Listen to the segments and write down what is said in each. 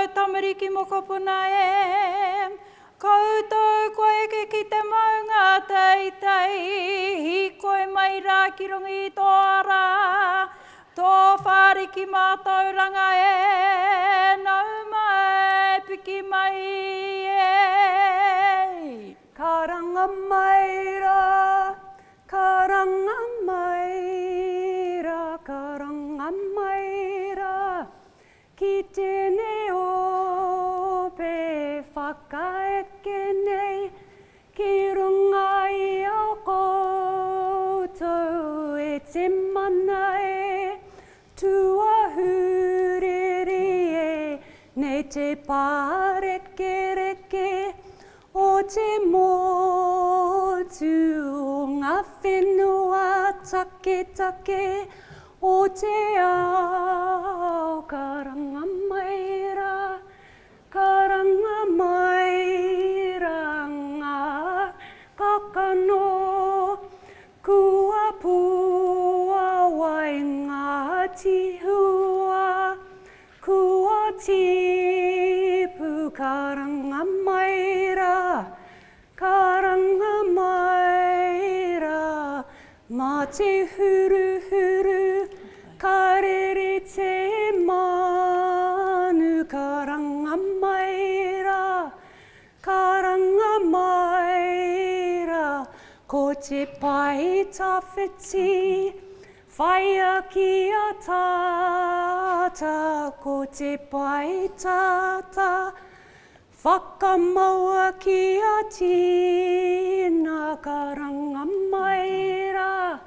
tamariki moko puna e. Koutou koe ke ki te maunga teitei, hi koe mai rā ki rungi tō ara, tō whāriki mātauranga e, nau mai piki mai e. Karanga maira, karanga maira, karanga maira, ki tēne o pe whakaeke nei, ki runga i au koutou e te mana e, tua huriri e, nei te pāreke reke, o te motu o ngā whenua take take, o te ao karanga maira, ngā kakano, kua pua wai ngā tihua, kua tipu karanga maira, mā te huru huru, ka rere te manu, karanga maira, ko te pai tawhiti, whaia ki a tata, ko te pai tata, whakamaua ki a tina, karanga maira,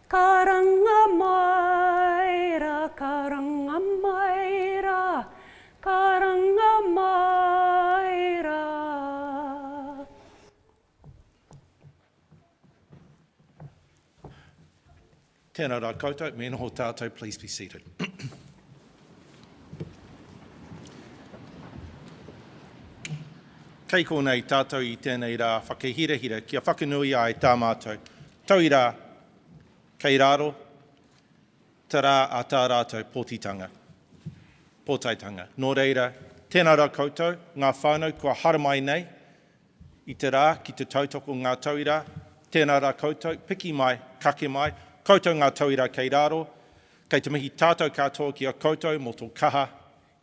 karanga maira, karanga maira, karanga maira. Tēnā rā koutou, me noho tātou, please be seated. Kei konei tātou i tēnei rā whakahirahira, kia whakanui ai tā mātou. Tau i rā, kei raro, tā rā a tā rātou pōtitanga, pōtaitanga. Nō reira, tēnā rā koutou, ngā whānau kua haramai nei, i te rā, ki te tautoko ngā tauira, tēnā rā koutou, piki mai, kake mai, koutou ngā tauira kei raro, kei te mihi tātou katoa ki a koutou mō tō kaha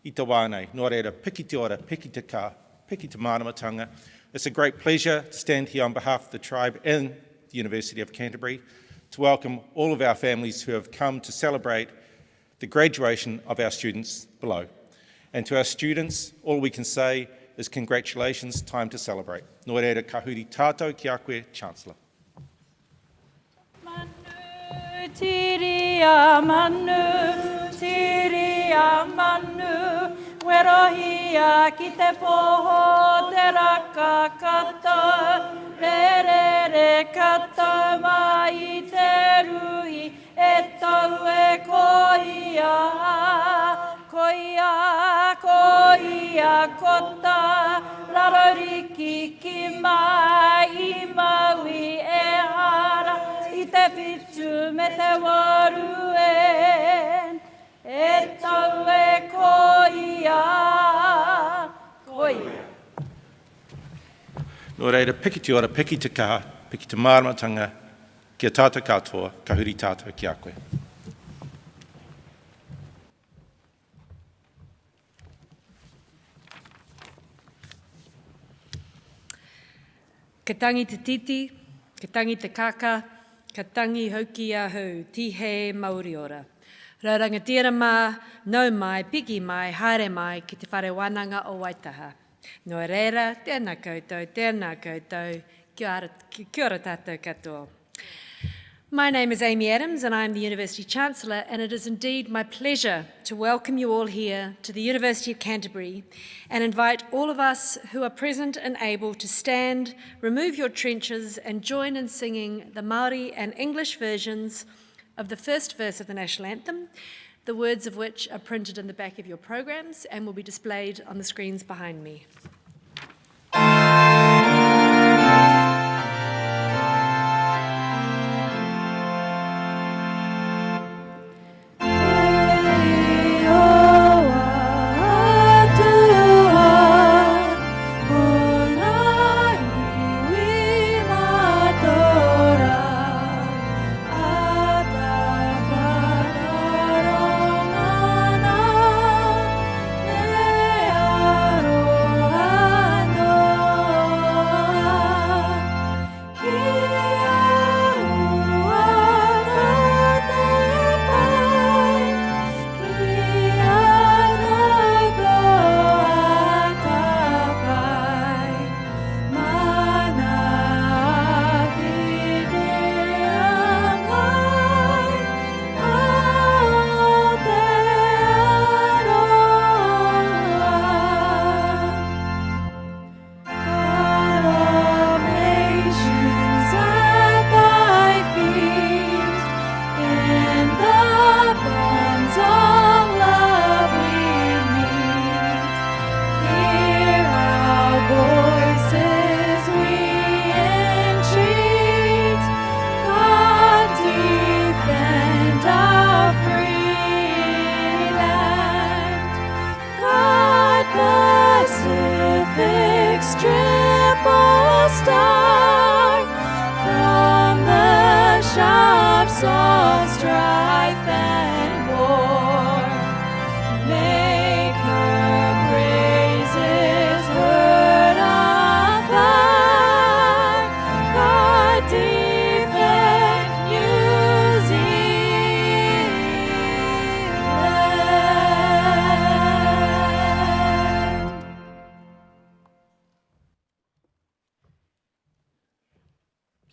i te wānei. Nō reira, piki te ora, piki te kā, piki te mānamatanga. It's a great pleasure to stand here on behalf of the tribe and the University of Canterbury to welcome all of our families who have come to celebrate the graduation of our students below. And to our students, all we can say is congratulations, time to celebrate. Nō reira, ka huri tātou ki a koe, Chancellor. Tiria manu, werohia ki te poho, te raka kato, re kato mai te ruhi, e tau e koia kota, raroriki ki mai I maui e hara, I te whitu me te waru e tau e koia. Nō reira, piki te ora, piki te kaha, piki te māramatanga, kia tātou katoa, ka huri tātou ki a koe. Ka tangi te titi, ka tangi te kaka, ka tangi hauki ahu, tihe Māori ora. Raurangatira mā, nau mai, piki mai, haere mai, ki te whare wānanga o Waitaha. Nō reira, tēnā koutou, kia ora tātou katoa. My name is Amy Adams and I'm the University Chancellor, and it is indeed my pleasure to welcome you all here to the University of Canterbury and invite all of us who are present and able to stand, remove your trenches and join in singing the Māori and English versions of the first verse of the National Anthem, the words of which are printed in the back of your programs and will be displayed on the screens behind me. Tu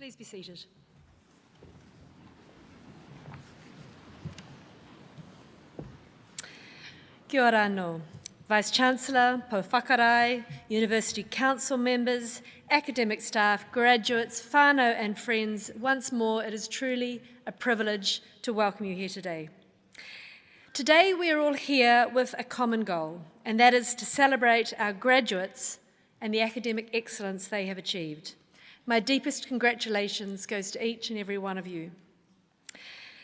Please be seated. Kia ora anō. Vice-Chancellor, Po Whakarai, University Council members, academic staff, graduates, whānau and friends, once more it is truly a privilege to welcome you here today. Today we are all here with a common goal, and that is to celebrate our graduates and the academic excellence they have achieved. My deepest congratulations goes to each and every one of you.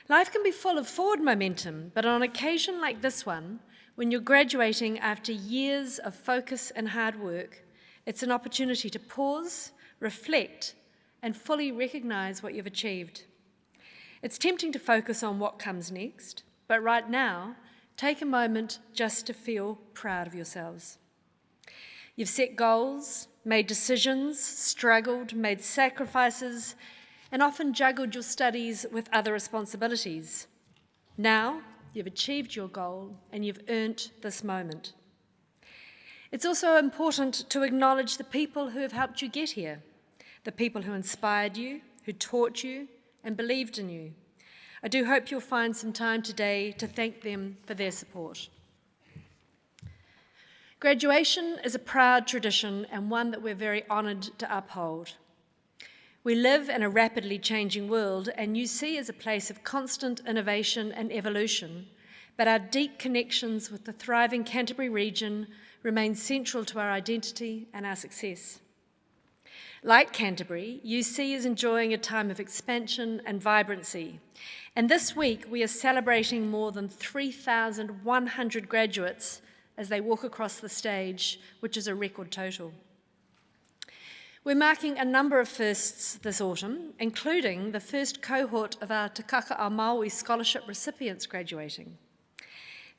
Life can be full of forward momentum, but on an occasion like this one, when you're graduating after years of focus and hard work, it's an opportunity to pause, reflect, and fully recognise what you've achieved. It's tempting to focus on what comes next, but right now, take a moment just to feel proud of yourselves. You've set goals, made decisions, struggled, made sacrifices, and often juggled your studies with other responsibilities. Now, you've achieved your goal and you've earned this moment. It's also important to acknowledge the people who have helped you get here, the people who inspired you, who taught you, and believed in you. I do hope you'll find some time today to thank them for their support. Graduation is a proud tradition and one that we're very honoured to uphold. We live in a rapidly changing world, and UC is a place of constant innovation and evolution, but our deep connections with the thriving Canterbury region remain central to our identity and our success. Like Canterbury, UC is enjoying a time of expansion and vibrancy, and this week we are celebrating more than 3,100 graduates as they walk across the stage, which is a record total. We're marking a number of firsts this autumn, including the first cohort of our Te Kaka a Māui scholarship recipients graduating.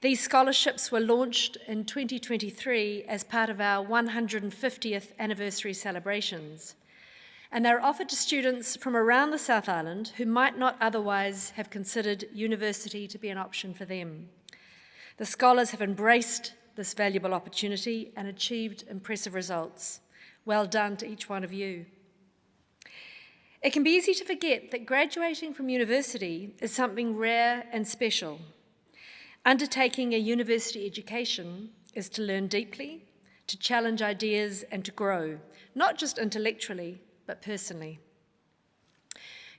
These scholarships were launched in 2023 as part of our 150th anniversary celebrations, and they're offered to students from around the South Island who might not otherwise have considered university to be an option for them. The scholars have embraced this valuable opportunity and achieved impressive results. Well done to each one of you. It can be easy to forget that graduating from university is something rare and special. Undertaking a university education is to learn deeply, to challenge ideas and to grow, not just intellectually, but personally.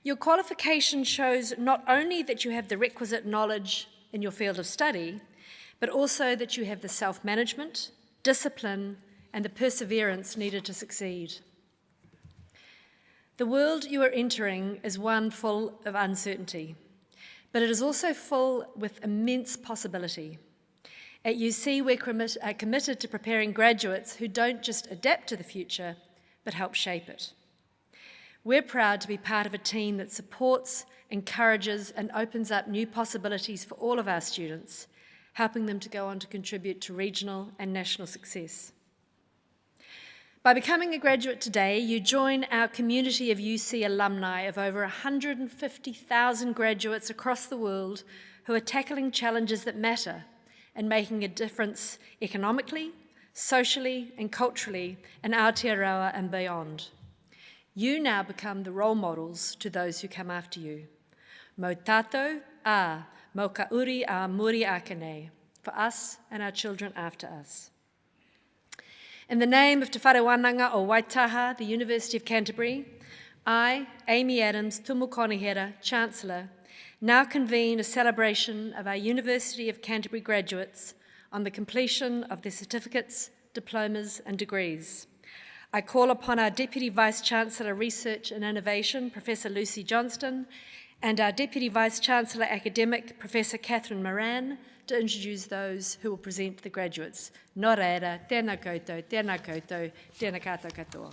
Your qualification shows not only that you have the requisite knowledge in your field of study, but also that you have the self-management, discipline, and the perseverance needed to succeed. The world you are entering is one full of uncertainty, but it is also full with immense possibility. At UC, we're committed to preparing graduates who don't just adapt to the future, but help shape it. We're proud to be part of a team that supports, encourages, and opens up new possibilities for all of our students, helping them to go on to contribute to regional and national success. By becoming a graduate today, you join our community of UC alumni of over 150,000 graduates across the world who are tackling challenges that matter and making a difference economically, socially, and culturally in Aotearoa and beyond. You now become the role models to those who come after you. Mo tātou mo ka uri a muri ake, for us and our children after us. In the name of Te Whare Wānanga o Waitaha, the University of Canterbury, I, Amy Adams Tumukonihera, Chancellor, now convene a celebration of our University of Canterbury graduates on the completion of their certificates, diplomas and degrees. I call upon our Deputy Vice-Chancellor Research and Innovation, Professor Lucy Johnston, and our Deputy Vice-Chancellor Academic, Professor Catherine Moran, to introduce those who will present the graduates. Nō reira, tēnā koutou, tēnā kātou katoa.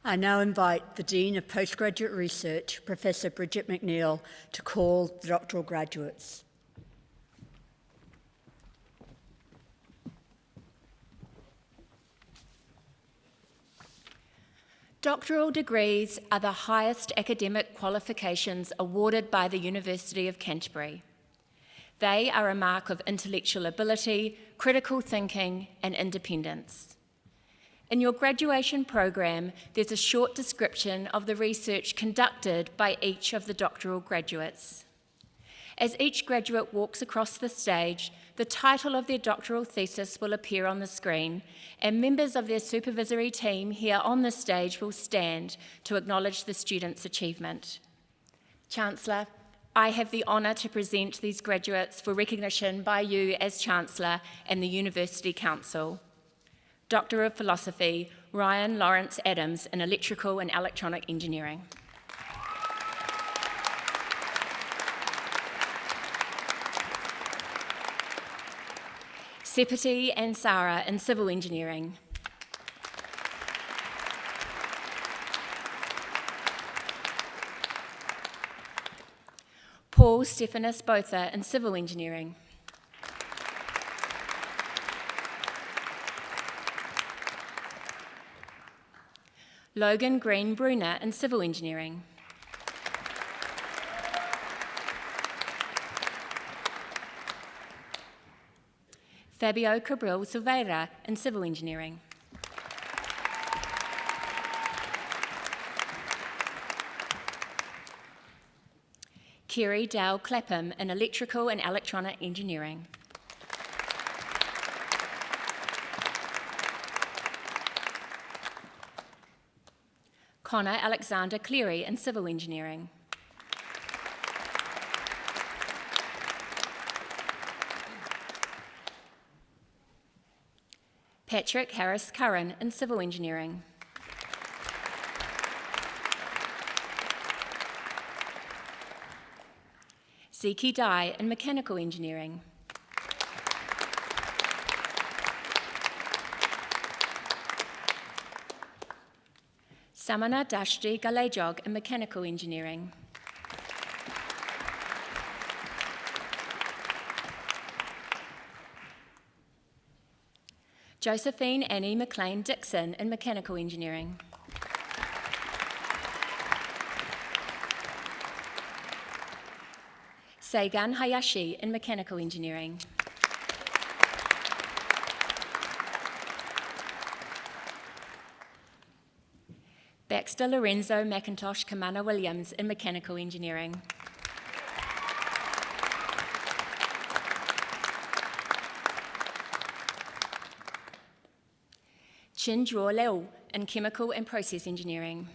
I now invite the Dean of Postgraduate Research, Professor Bridget McNeill, to call the doctoral graduates. Doctoral degrees are the highest academic qualifications awarded by the University of Canterbury. They are a mark of intellectual ability, critical thinking, and independence. In your graduation program, there's a short description of the research conducted by each of the doctoral graduates. As each graduate walks across the stage, the title of their doctoral thesis will appear on the screen, and members of their supervisory team here on the stage will stand to acknowledge the student's achievement. Chancellor, I have the honour to present these graduates for recognition by you as Chancellor and the University Council. Doctor of Philosophy, Ryan Lawrence Adams in Electrical and Electronic Engineering. Sepeti and Sarah in Civil Engineering. Paul Stephanus Botha in Civil Engineering. Logan Green Brunner in Civil Engineering. Fabio Cabril Silveira in Civil Engineering. Kerry Dow Clapham in Electrical and Electronic Engineering. Connor Alexander Cleary in Civil Engineering. Patrick Harris Curran in Civil Engineering. Zeki Dai in Mechanical Engineering. Samana Dashti Galejog in Mechanical Engineering. Josephine Annie McLean Dixon in Mechanical Engineering. Seigan Hayashi in Mechanical Engineering. Baxter Lorenzo McIntosh Kamana Williams in Mechanical Engineering. Chin Zhuo Liu in Chemical and Process Engineering.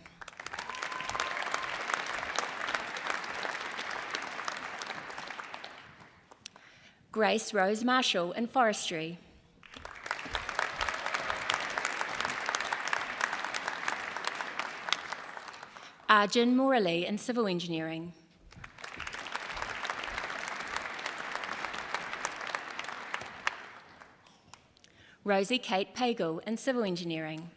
Grace Rose Marshall in Forestry. Arjun Morley in Civil Engineering. Rosie Kate Pagel in Civil Engineering.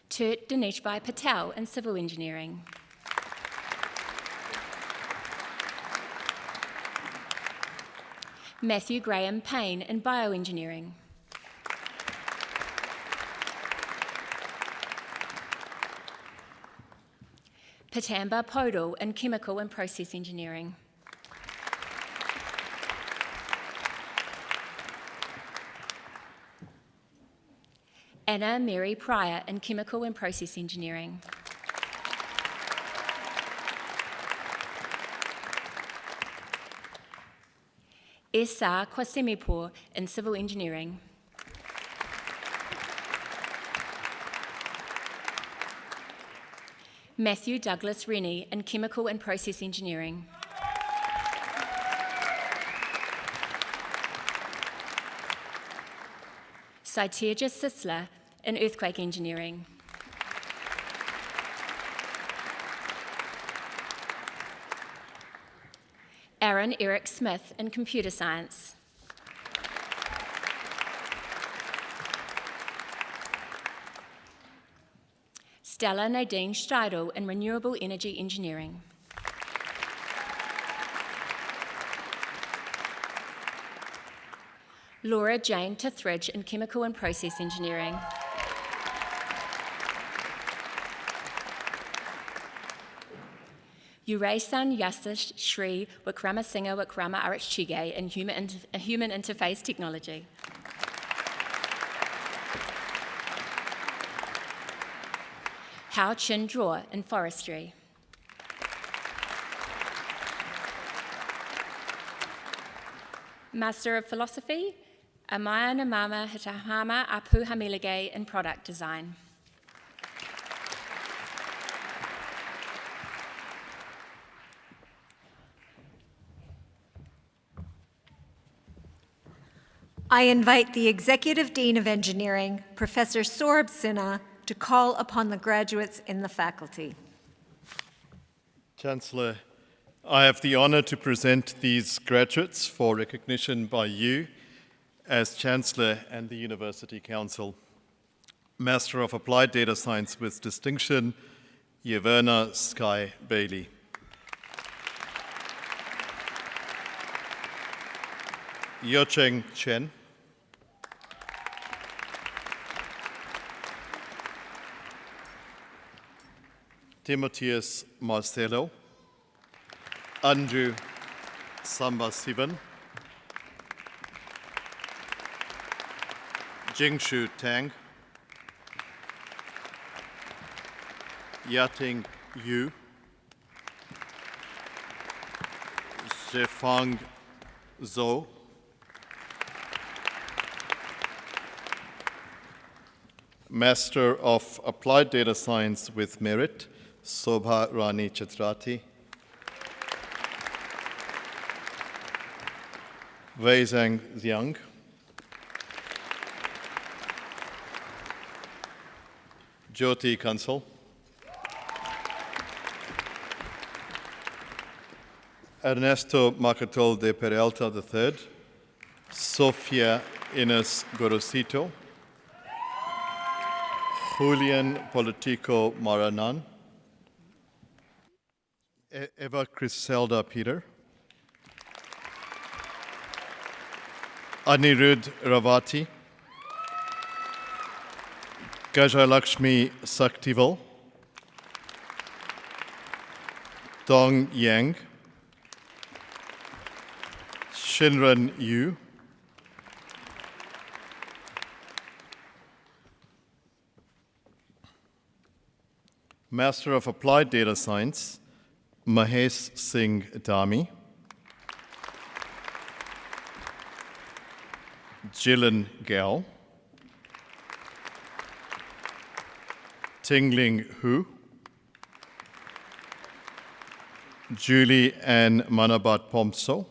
Turt Dineshbhai Patel in Civil Engineering. Matthew Graham Payne in Bioengineering. Patamba Podal in Chemical and Process Engineering. Anna Mary Pryor in Chemical and Process Engineering. Esa Kwasemipur in Civil Engineering. Matthew Douglas Rennie in Chemical and Process Engineering. Saityaja Sisler in Earthquake Engineering. Aaron Eric Smith in Computer Science. Stella Nadine Steidel in Renewable Energy Engineering. Laura Jane Tithridge in Chemical and Process Engineering. Urasan Yasish Shri Wikramasinghe Wikrama Arichchige in Human Interface Technology. Hao Chin Draw in Forestry. Master of Philosophy, Amaya Namama Hitahama Apu Hamilige in Product Design. I invite the Executive Dean of Engineering, Professor Saurabh Sinha, to call upon the graduates in the faculty. Chancellor, I have the honor to present these graduates for recognition by you as Chancellor and the University Council. Master of Applied Data Science with distinction, Yaverna Sky Bailey. Yocheng Chen. Timotheus Marcelo. Andrew Sambasivan. Jingshu Tang. Yating Yu. Zhefang Zhou. Master of Applied Data Science with Merit, Sobha Rani Chitrati. Weizhang Xiang. Jyoti Kansal. Ernesto Macatol de Peralta III. Sofia Inés Gorosito. Julian Politico Maranan. Eva Criselda Peter. Anirudh Ravati. Gajalakshmi Saktival. Dong Yang. Shinran Yu. Master of Applied Data Science, Mahesh Singh Dami. Jilin Gao. Tingling Hu. Julie Ann Manabat Pomso.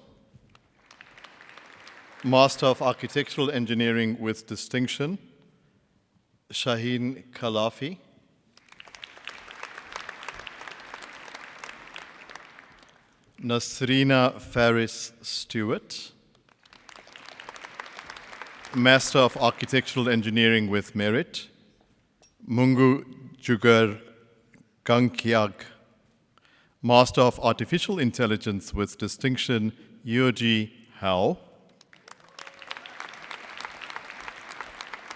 Master of Architectural Engineering with distinction, Shaheen Kalafi. Nasrina Faris Stewart. Master of Architectural Engineering with Merit, Mungu Jugar Gangkyag. Master of Artificial Intelligence with distinction, Yuji Hao.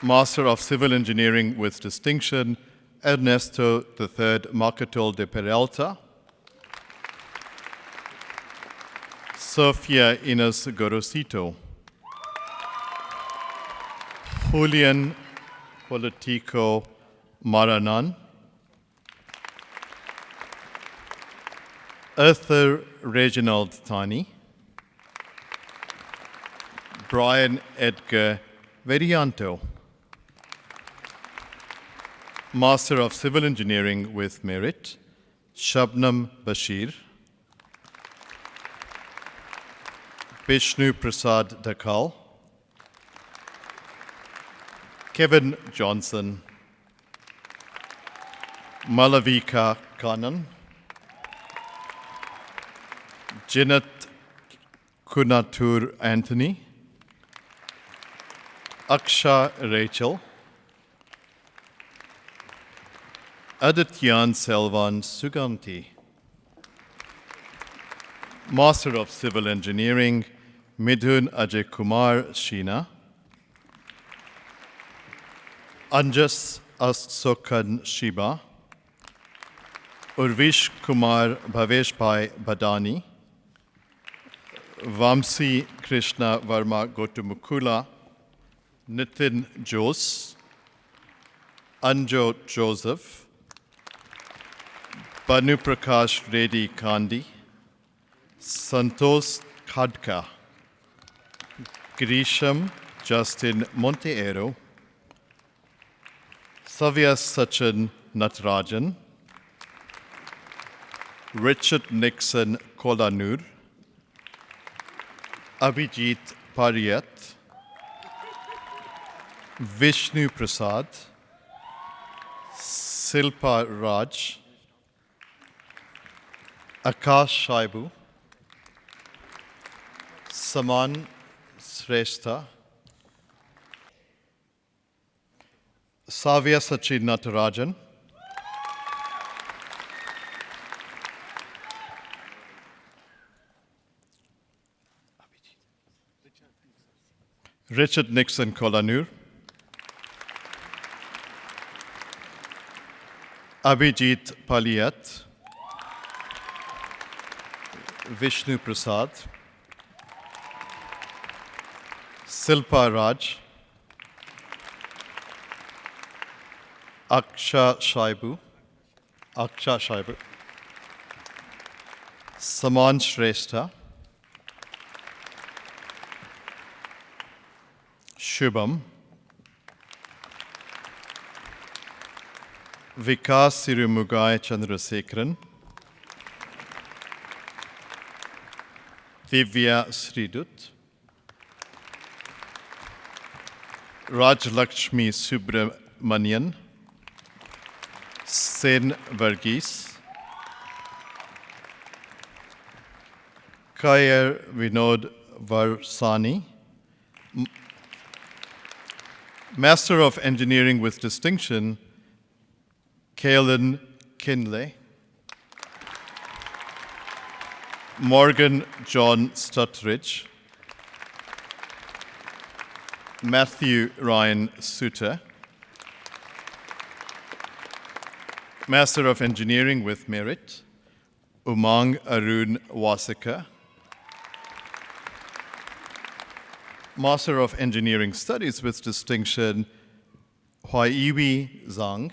Master of Civil Engineering with distinction, Ernesto III Macatol de Peralta. Sofia Inés Gorosito. Julian Politico Maranan. Arthur Reginald Tani. Brian Edgar Verianto. Master of Civil Engineering with Merit, Shabnam Bashir. Vishnu Prasad Dakal. Kevin Johnson. Malavika Kanan. Janet Kunatur Anthony. Aksha Rachel. Adityan Selvan Suganti. Master of Civil Engineering, Midhun Ajay Kumar Sheena. Anjas Asokan Shiba. Urvish Kumar Bhavesh Bhai Badani, Vamsi Krishna Varma Gotumukula, Nitin Jose, Anjo Joseph, Banu Prakash Reddy Kandi, Santosh Khadka, Grisham Justin Monteiro, Savya Sachin Natarajan, Richard Nixon Kolanur, Abhijit Pariyat, Vishnu Prasad, Silpa Raj, Akash Shaibu, Saman Shrestha, Savya Sachin Natarajan, Richard Nixon Kolanur, Abhijit Paliyat, Vishnu Prasad, Silpa Raj, Aksha Shaibu, Saman Shrestha, Shubham, Vikas Sirumugai Chandrasekharan, Divya Sridut, Raj Lakshmi Subramanian, Sen Varghese, Kayer Vinod Varsani, Master of Engineering with Distinction, Kaelan Kinley, Morgan John Stuttridge, Matthew Ryan Suter, Master of Engineering with Merit, Umang Arun Wasika, Master of Engineering Studies with Distinction, Huaiwi Zhang,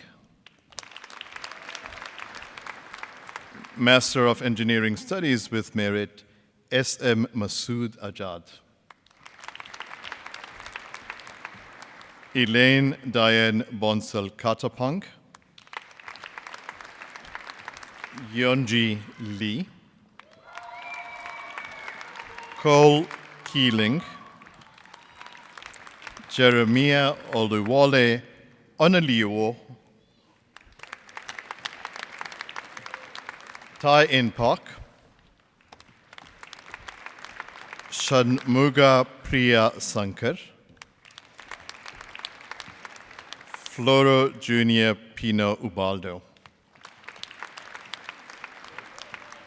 Master of Engineering Studies with Merit, S.M. Masood Ajad. Elaine Diane Bonsal Katapang, Yonji Lee, Cole Keeling, Jeremiah Oluwole Onaliwo, Tai In Pak, Shanmuga Priya Sankar, Floro Junior Pino Ubaldo.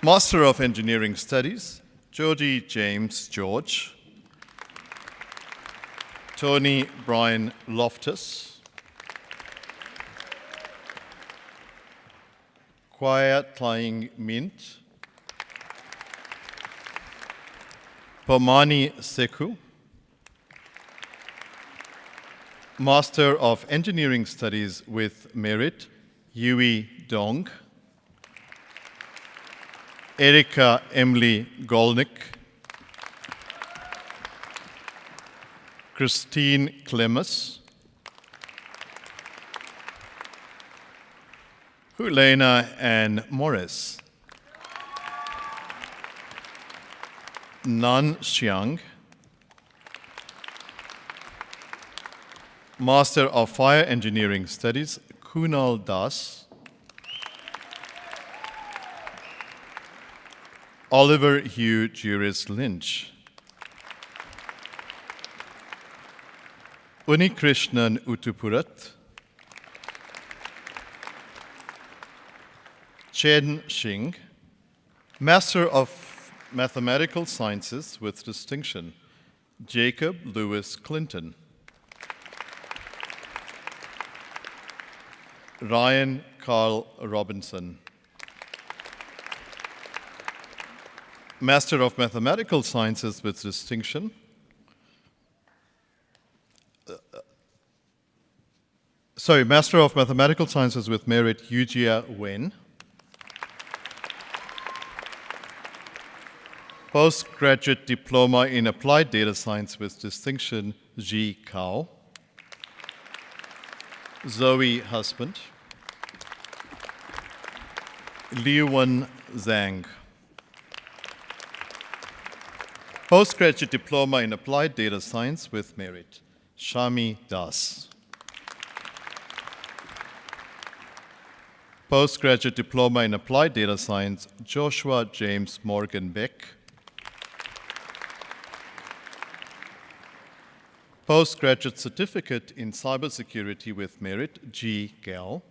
Master of Engineering Studies, Georgie James George, Tony Brian Loftus, Quiet Flying Mint, Pomani Seku, Master of Engineering Studies with Merit, Yui Dong, Erika Emily Golnick, Christine Clemus, Helena Ann Morris, Nan Xiang, Master of Fire Engineering Studies, Kunal Das, Oliver Hugh Juris Lynch, Unikrishnan Utupurat, Chen Xing, Master of Mathematical Sciences with Distinction, Jacob Lewis Clinton, Ryan Carl Robinson, Master of Mathematical Sciences with distinction. Master of Mathematical Sciences with merit, Yujia Wen. Postgraduate Diploma in Applied Data Science with distinction, Ji Kao. Zoe Husband. Liuwen Zhang. Postgraduate Diploma in Applied Data Science with merit, Shami Das. Postgraduate Diploma in Applied Data Science, Joshua James Morgan Beck. Postgraduate Certificate in Cybersecurity with merit, Ji Gao.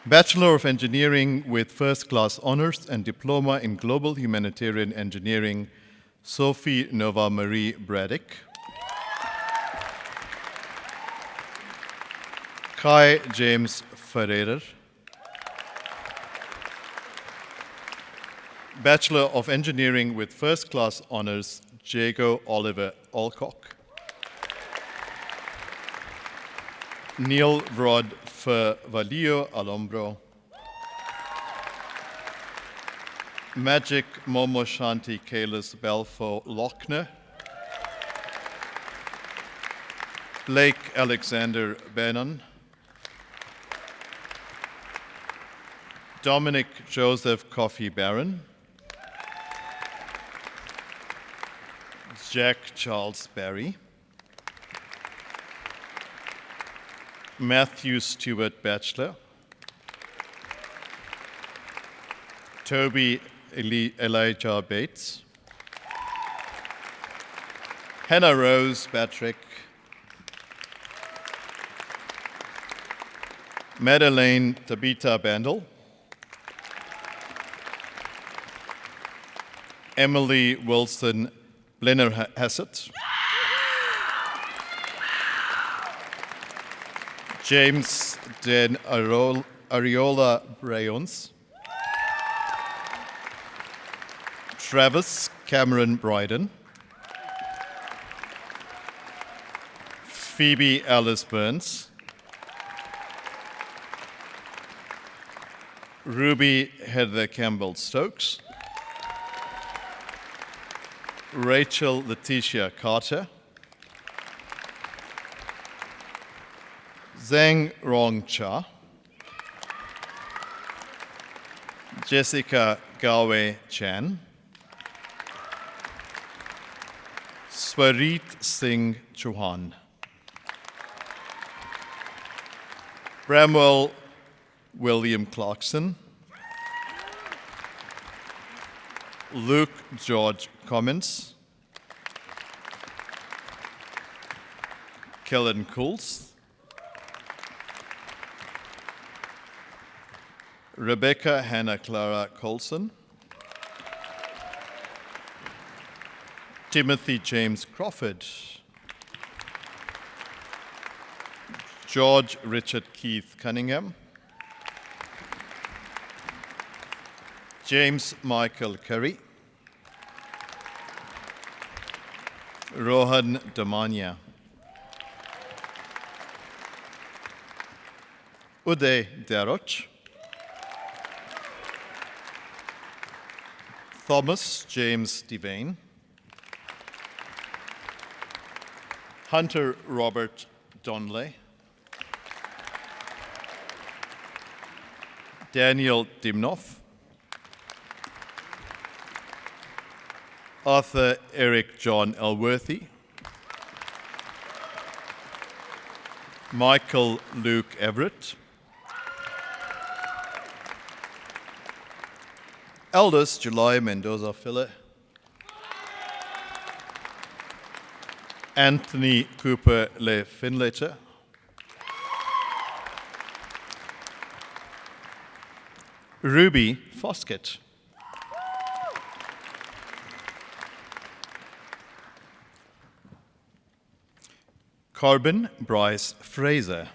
Bachelor of Engineering with First Class Honors and Diploma in Global Humanitarian Engineering, Sophie Nova Marie Braddock. Kai James Ferreira. Bachelor of Engineering with First Class Honors, Jago Oliver Alcock. Neil Rod Valio Alombro. Magic Momo Shanti Kalis Belfo Lochner. Blake Alexander Bannon. Dominic Joseph Coffey Barron. Jack Charles Barry. Matthew Stewart Batchelor. Toby Elijah Bates. Hannah Rose Patrick. Madeleine Tabitha Bandel. Emily Wilson Blenner Hassett. James Den Ariola Brayons. Travis Cameron Bryden. Phoebe Alice Burns. Ruby Heather Campbell Stokes. Rachel Letitia Carter. Zhang Rong Cha. Jessica Gawe Chan. Swarit Singh Chauhan. Bramwell William Clarkson. Luke George Commons. Kellen Cools. Rebecca Hannah Clara Colson. Timothy James Crawford. George Richard Keith Cunningham. James Michael Curry. Rohan Damania. Uday Daroch. Thomas James Devane. Hunter Robert Donley. Daniel Dimnoff. Arthur Eric John Elworthy. Michael Luke Everett. Elders July Mendoza Filler. Anthony Cooper Le Finletter. Ruby Foskett. Corbin Bryce Fraser.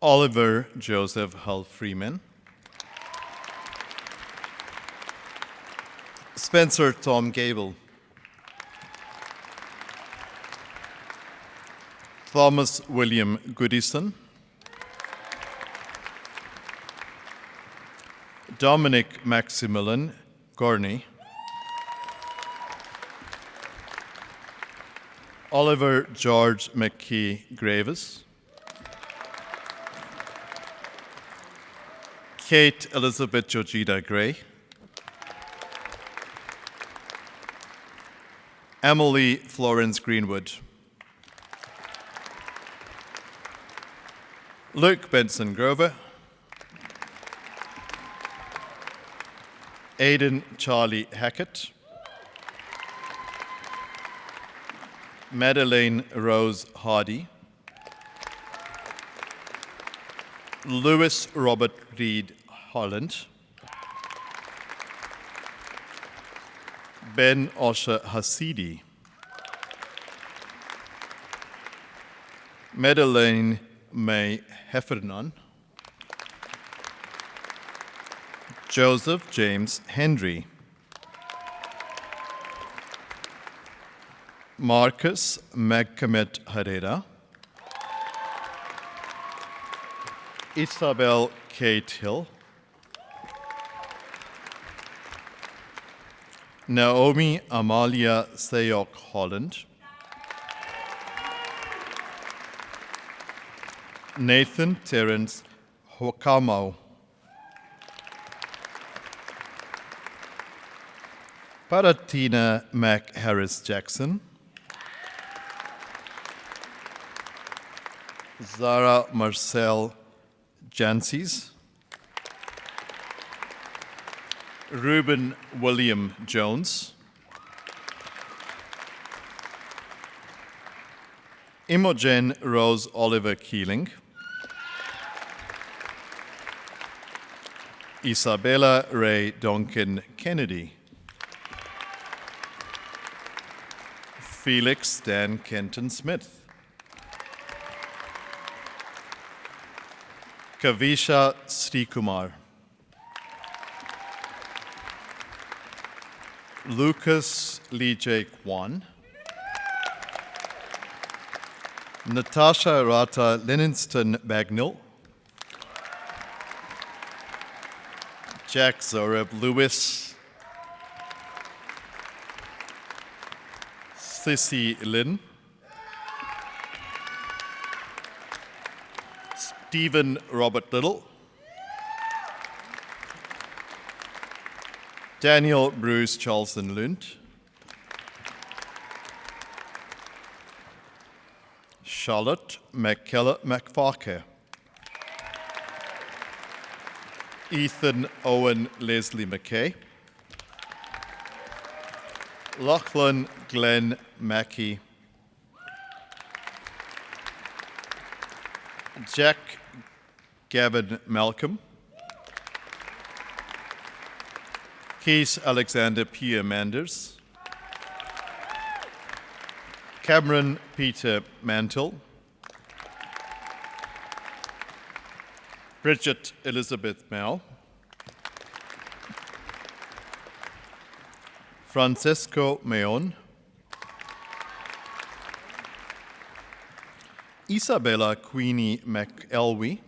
Oliver Joseph Hull Freeman, Spencer Tom Gable, Thomas William Goodison, Dominic Maximilian Gorney, Oliver George McKee Graves, Kate Elizabeth Georgina Gray, Emily Florence Greenwood, Luke Benson Grover, Aidan Charlie Hackett, Madeleine Rose Hardy, Lewis Robert Reed Holland, Ben Osher Hasidi, Madeleine May Heffernan, Joseph James Henry, Marcus Magkamet Herrera, Isabel Kate Hill, Naomi Amalia Sayok Holland, Nathan Terence Hokamau, Paratina Mac Harris Jackson, Zara Marcel Jansis, Reuben William Jones, Imogen Rose Oliver Keeling, Isabella Ray Duncan Kennedy, Felix Dan Kenton Smith, Kavisha Srikumar, Lucas Lee J. Kwan, Natasha Rata Livingston Bagnall, Jack Zoreb Lewis, Sissy Lynn, Stephen Robert Little, Daniel Bruce Charleston Lund, Charlotte McKellar McFarker, Ethan Owen Leslie McKay, Lachlan Glenn Mackey, Jack Gavin Malcolm, Keith Alexander Pierre Manders, Cameron Peter Mantle, Bridget Elizabeth Mao, Francesco Meon, Isabella Queenie McElwee,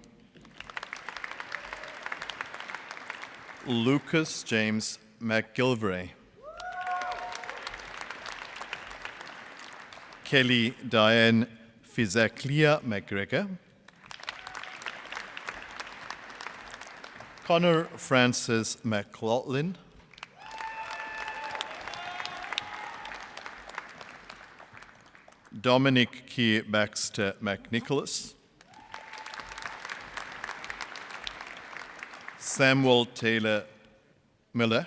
Lucas James McGilvray, Kelly Diane Fizaklia McGregor, Connor Francis McLaughlin, Dominic Key Baxter McNicholas, Samuel Taylor Miller,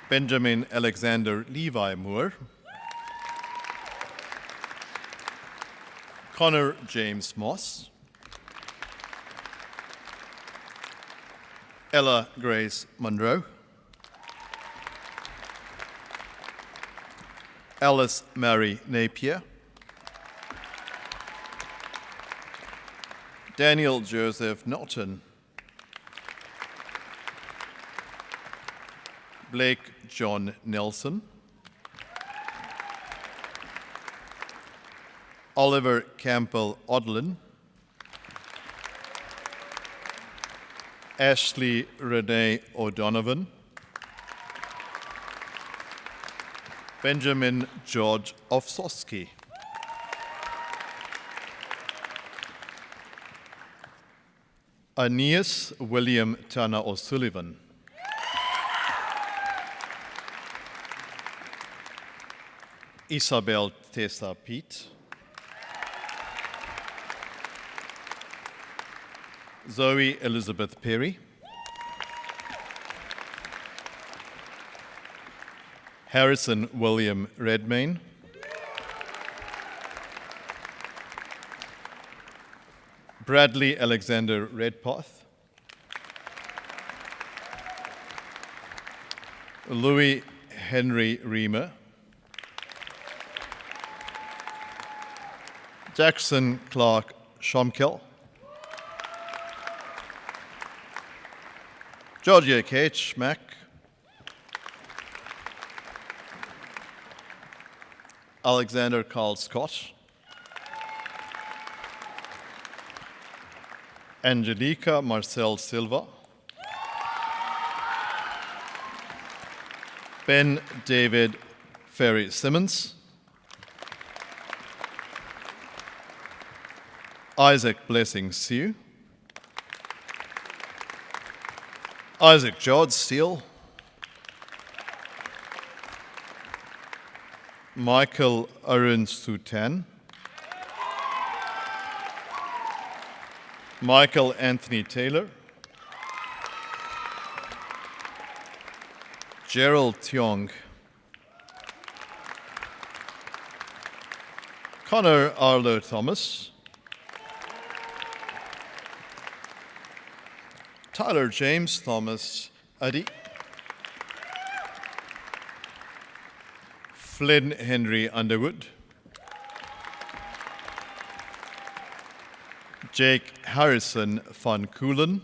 Benjamin Alexander Levi Moore, Connor James Moss, Ella Grace Monroe, Alice Mary Napier, Daniel Joseph Norton. Blake John Nelson. Oliver Campbell Odlin. Ashley Renee O'Donovan. Benjamin George Ofsosky. Aeneas William Turner O'Sullivan. Isabel Tessa Pete. Zoe Elizabeth Perry. Harrison William Redmayne. Bradley Alexander Redpath. Louis Henry Reamer. Jackson Clark Schomkel. Georgia Kate Schmack. Alexander Carl Scott. Angelica Marcel Silva. Ben David Ferry Simmons. Isaac Blessing Sue. Isaac George Steele. Michael Arun Sutan. Michael Anthony Taylor. Gerald Tiong. Connor Arlo Thomas. Tyler James Thomas Addy. Flynn Henry Underwood. Jake Harrison van Koolen.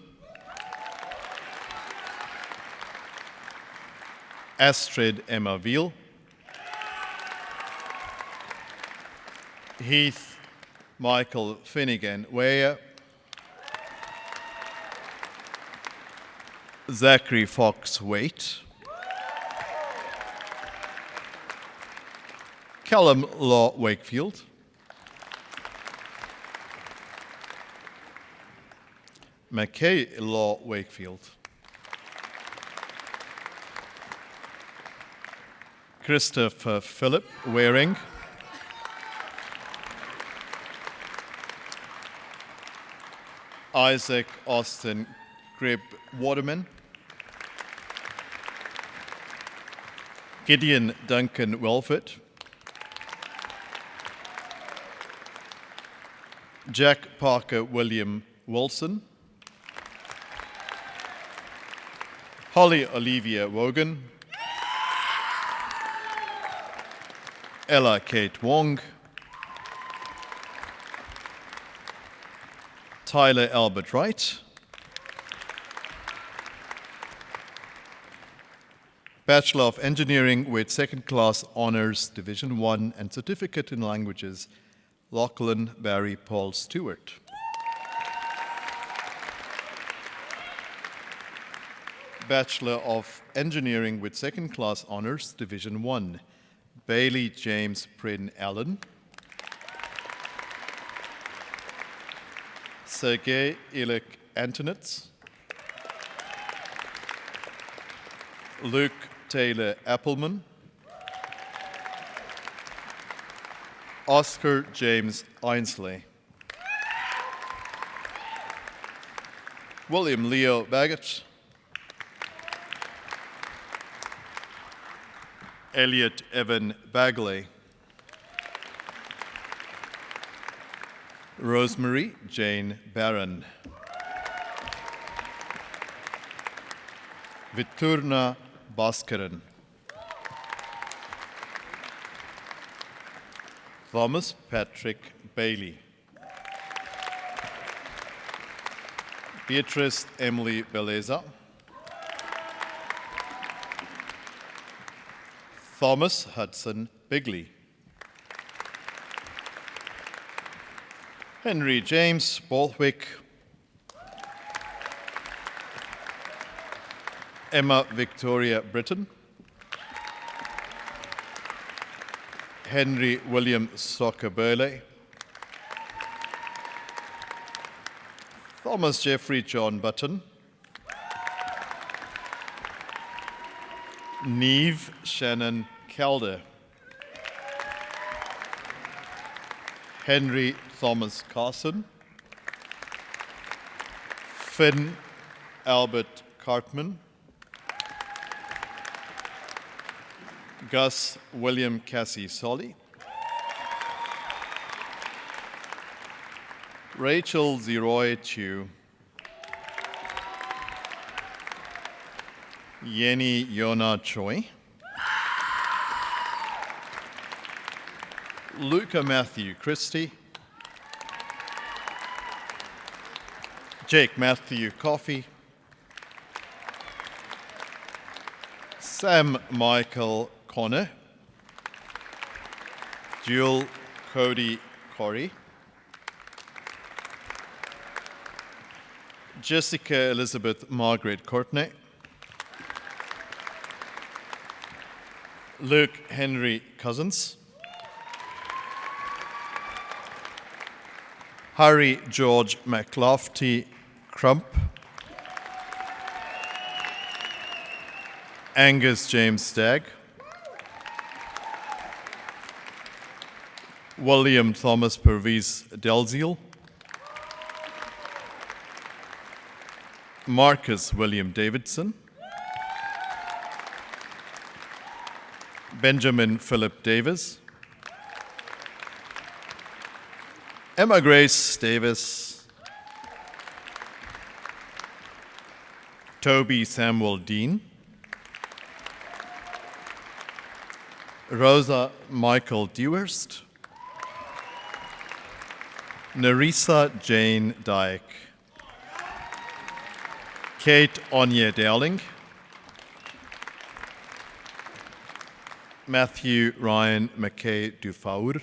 Astrid Emma Veal. Heath Michael Finnegan Weyer. Zachary Fox Waite. Callum Law Wakefield. McKay Law Wakefield. Christopher Philip Waring. Isaac Austin Grib Waterman. Gideon Duncan Welford. Jack Parker William Wilson. Holly Olivia Wogan. Ella Kate Wong. Tyler Albert Wright. Bachelor of Engineering with Second Class Honours, Division 1 and Certificate in Languages, Lachlan Barry Paul Stewart. Bachelor of Engineering with Second Class Honours, Division 1, Bailey James Prynne Allen. Sergei Ilik Antonitz. Luke Taylor Appleman. Oscar James Ainsley. William Leo Baggett. Elliot Evan Bagley. Rosemary Jane Barron. Viturna Bhaskaran. Thomas Patrick Bailey. Beatrice Emily Beleza. Thomas Hudson Bigley. Henry James Borthwick. Emma Victoria Britton. Henry William Stockerburley. Thomas Jeffrey John Button. Neve Shannon Calder. Henry Thomas Carson. Finn Albert Cartman. Gus William Cassie Solly. Rachel Zeroy Chu. Yenny Yona Choi. Luca Matthew Christie. Jake Matthew Coffey. Sam Michael Connor. Jewel Cody Corey. Jessica Elizabeth Margaret Courtney. Luke Henry Cousins. Harry George McLofty Crump. Angus James Stagg. William Thomas Purvis Delzeal. Marcus William Davidson. Benjamin Philip Davis. Emma Grace Davis. Toby Samuel Dean. Rosa Michael Dewhurst. Nerissa Jane Dyke. Kate Anya Dowling. Matthew Ryan McKay Dufaur.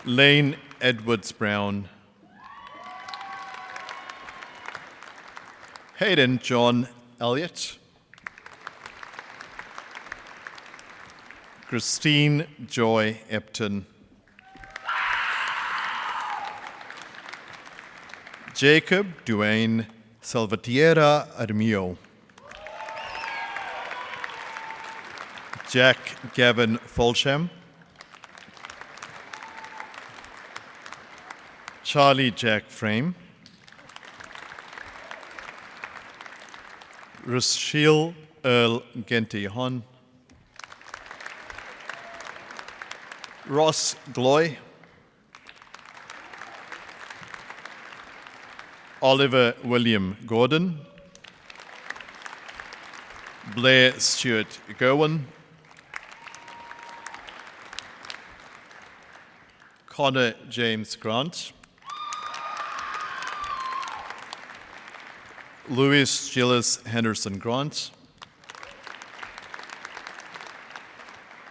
Lane Edwards Brown. Hayden John Elliott. Christine Joy Epton. Jacob Duane Salvatierra Armio. Jack Gavin Folsham. Charlie Jack Frame. Rochelle Earl Genty Hon. Ross Gloy. Oliver William Gordon. Blair Stewart Gowan. Connor James Grant. Louis Gillis Henderson Grant.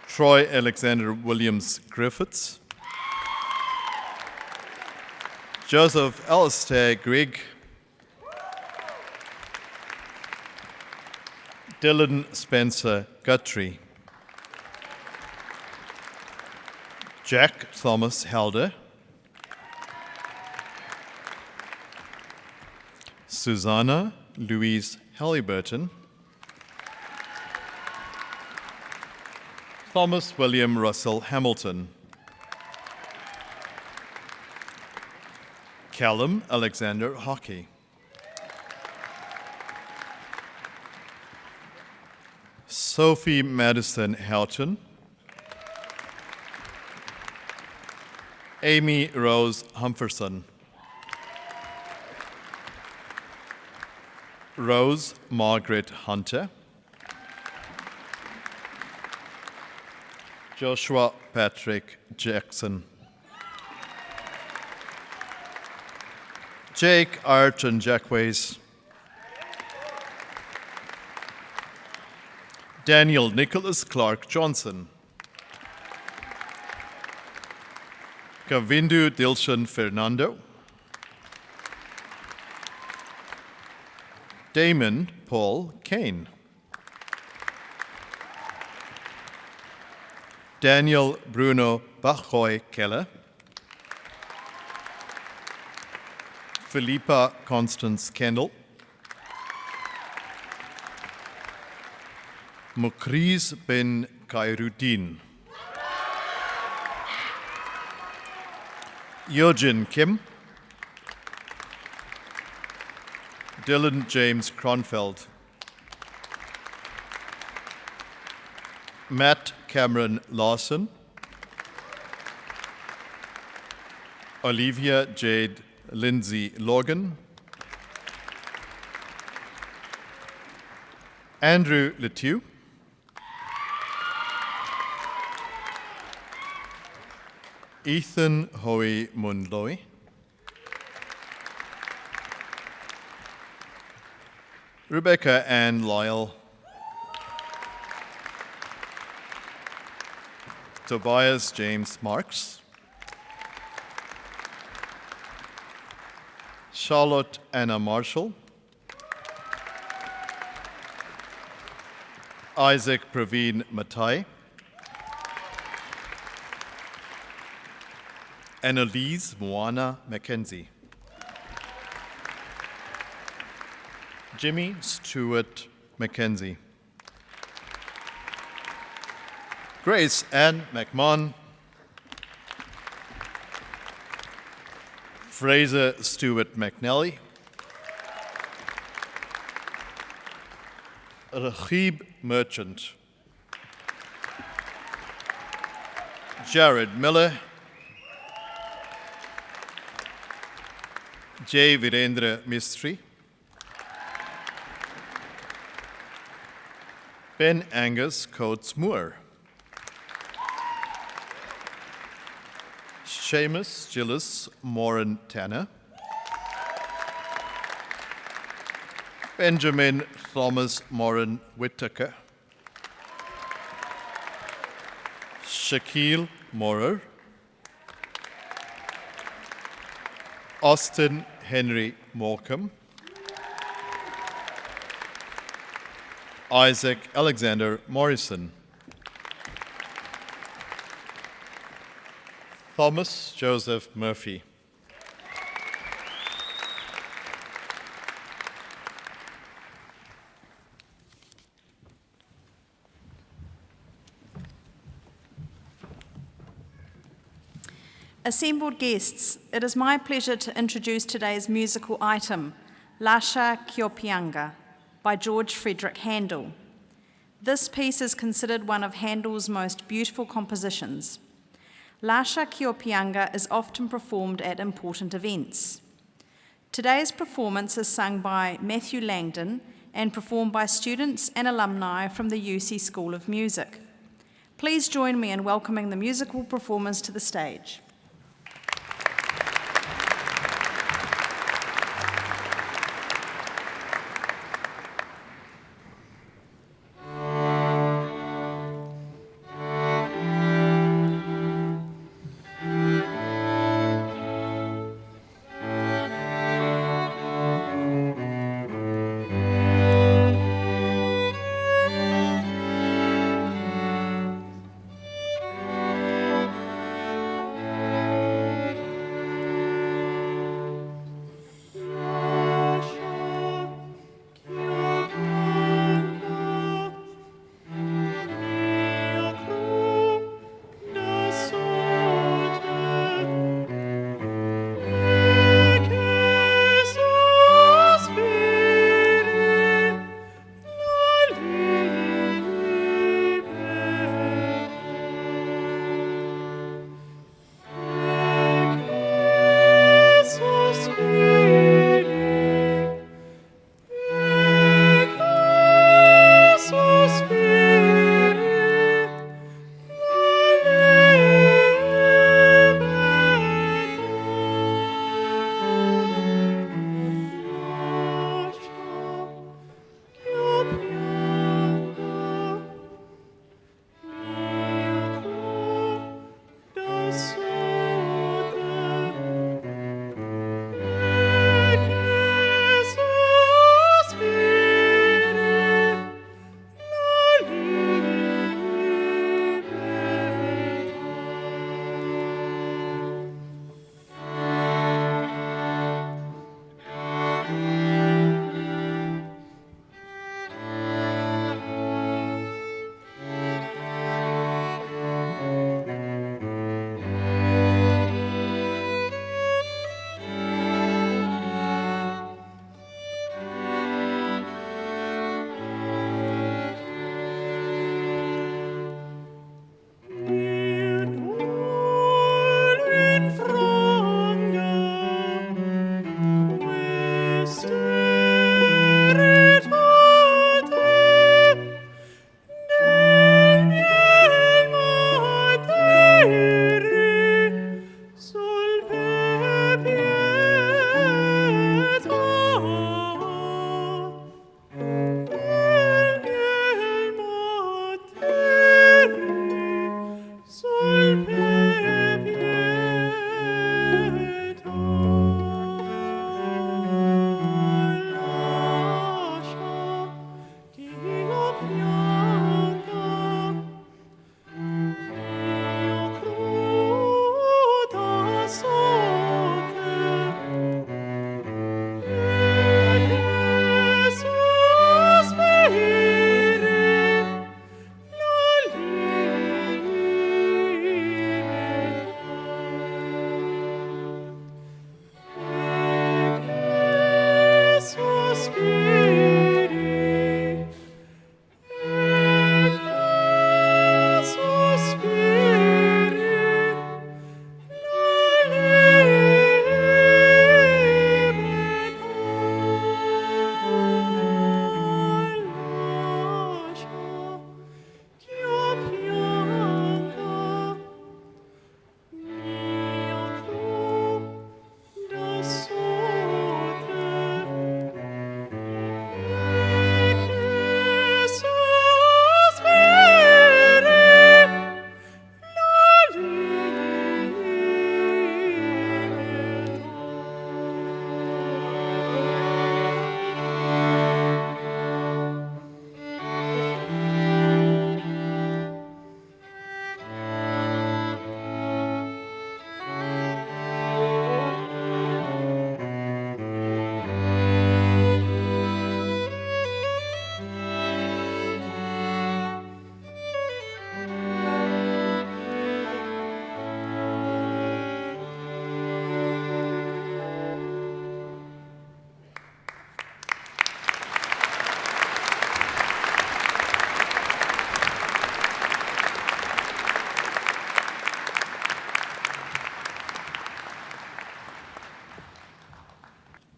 Troy Alexander Williams Griffiths. Joseph Alistair Grigg. Dylan Spencer Guthrie. Jack Thomas Helder. Susanna Louise Halliburton. Thomas William Russell Hamilton. Callum Alexander Hockey. Sophie Madison Houghton. Amy Rose Humferson. Rose Margaret Hunter. Joshua Patrick Jackson. Jake Ayrton Jackways. Daniel Nicholas Clark Johnson. Kavindu Dilshan Fernando. Damon Paul Kane. Daniel Bruno Bachoy Keller. Philippa Constance Kendall. Mukriz Ben Khairuddin. Yojin Kim. Dylan James Cronfeld. Matt Cameron Lawson. Olivia Jade Lindsay Logan. Andrew Letew. Ethan Hoey Munloi. Rebecca Ann Lyle. Tobias James Marks. Charlotte Anna Marshall. Isaac Praveen Matai. Annalise Moana Mackenzie. Jimmy Stewart Mackenzie. Grace Ann McMahon. Fraser Stewart McNally. Rahib Merchant. Jared Miller. J. Virendra Mistry. Ben Angus Coates Moore. Seamus Gillis Moran Tanner. Benjamin Thomas Moran Whittaker. Shaquille Morer. Austin Henry Morecambe. Isaac Alexander Morrison. Thomas Joseph Murphy. Assembled guests, it is my pleasure to introduce today's musical item, Lascia Ch'io by George Frederick Handel. This piece is considered one of Handel's most beautiful compositions. Lascia Ch'io is often performed at important events. Today's performance is sung by Matthew Langdon and performed by students and alumni from the UC School of Music. Please join me in welcoming the musical performers to the stage.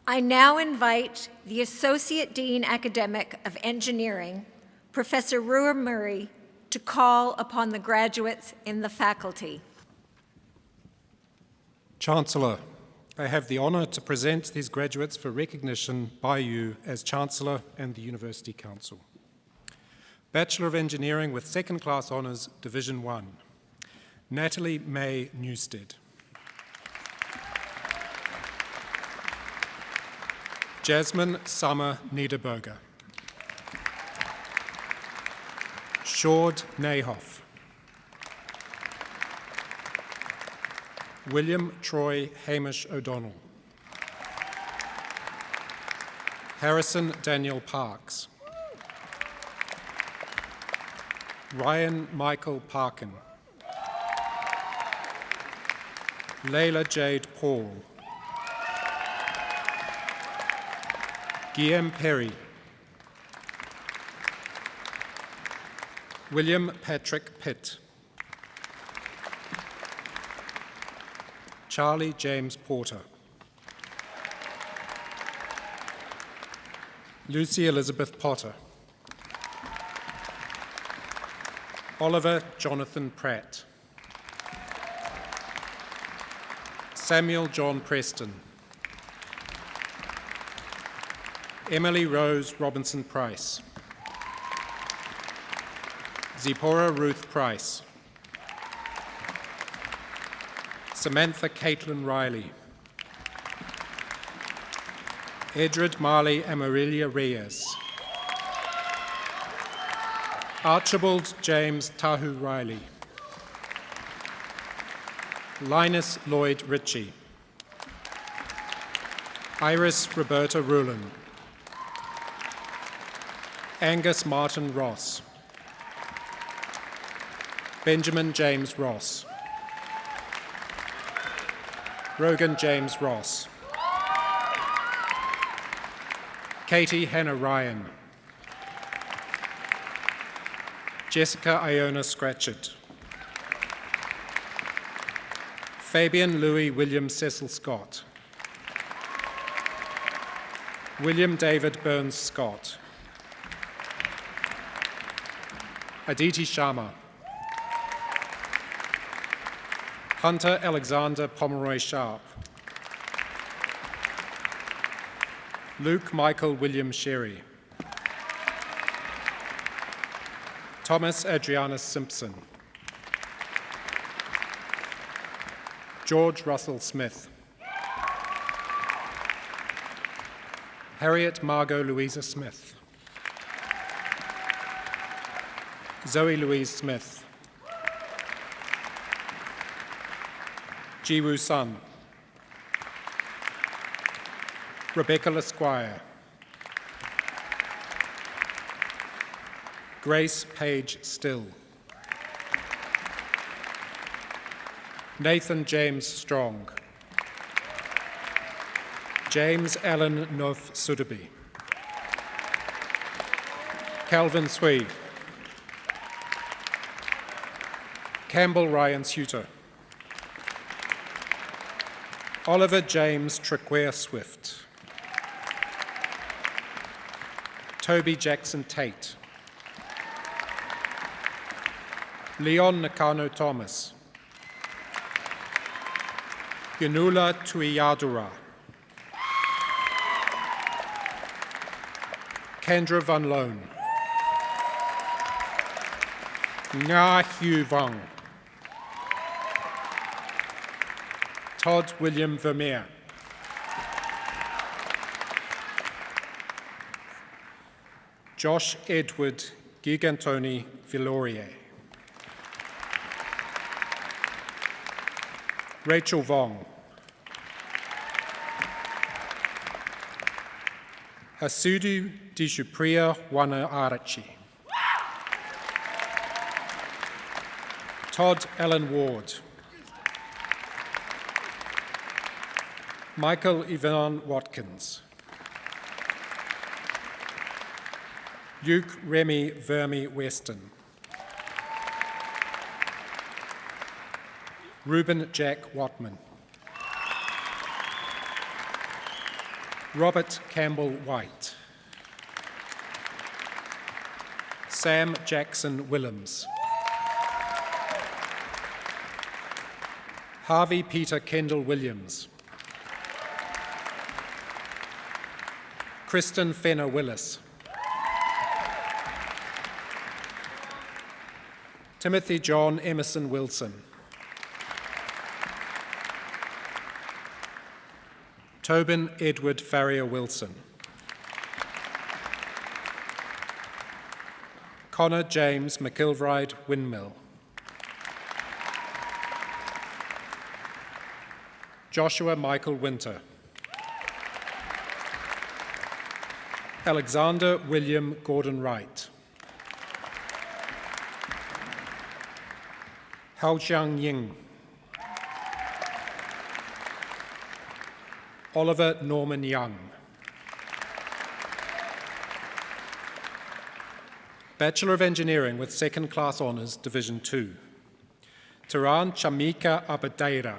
I now invite the Associate Dean Academic of Engineering, Professor Rua Murray, to call upon the graduates in the faculty. Chancellor, I have the honour to present these graduates for recognition by you as Chancellor and the University Council. Bachelor of Engineering with Second Class Honours, Division 1, Natalie May Newstead. Jasmine Summer Niederberger. Shord Nayhoff. William Troy Hamish O'Donnell. Harrison Daniel Parks. Ryan Michael Parkin. Layla Jade Paul. Guillaume Perry. William Patrick Pitt. Charlie James Porter. Lucy Elizabeth Potter. Oliver Jonathan Pratt. Samuel John Preston. Emily Rose Robinson Price. Zipporah Ruth Price. Samantha Caitlin Riley. Edred Marley Amarelia Reyes. Archibald James Tahu Riley. Linus Lloyd Ritchie. Iris Roberta Rulin. Angus Martin Ross. Benjamin James Ross. Rogan James Ross. Katie Hannah Ryan. Jessica Iona Scratchett. Fabian Louis William Cecil Scott. William David Burns Scott. Aditi Sharma. Hunter Alexander Pomeroy Sharp. Luke Michael William Sherry. Thomas Adrianus Simpson. George Russell Smith. Harriet Margot Louisa Smith. Zoe Louise Smith. Jiwoo Sun. Rebecca Lasquire. Grace Page Still. Nathan James Strong. James Allen Noth Sudaby. Calvin Swee. Campbell Ryan Suter. Oliver James Triquare Swift. Toby Jackson Tate. Leon Nakano Thomas. Yanula Tuiyadura. Kendra Van Loan. Nga Hugh Vang. Todd William Vermeer. Josh Edward Gigantoni Villaurier. Rachel Vong. Hasudu Dishupriya Wanaarachi. Todd Allen Ward. Michael Ivan Watkins. Luke Remy Vermi Weston. Reuben Jack Watman. Robert Campbell White. Sam Jackson Willems. Harvey Peter Kendall Williams. Kristen Fenner Willis. Timothy John Emerson Wilson. Tobin Edward Farrier Wilson. Connor James McIlvride Windmill. Joshua Michael Winter. Alexander William Gordon Wright. Hao Jiang Ying. Oliver Norman Young. Bachelor of Engineering with Second Class Honours, Division 2. Taran Chamika Abadeira.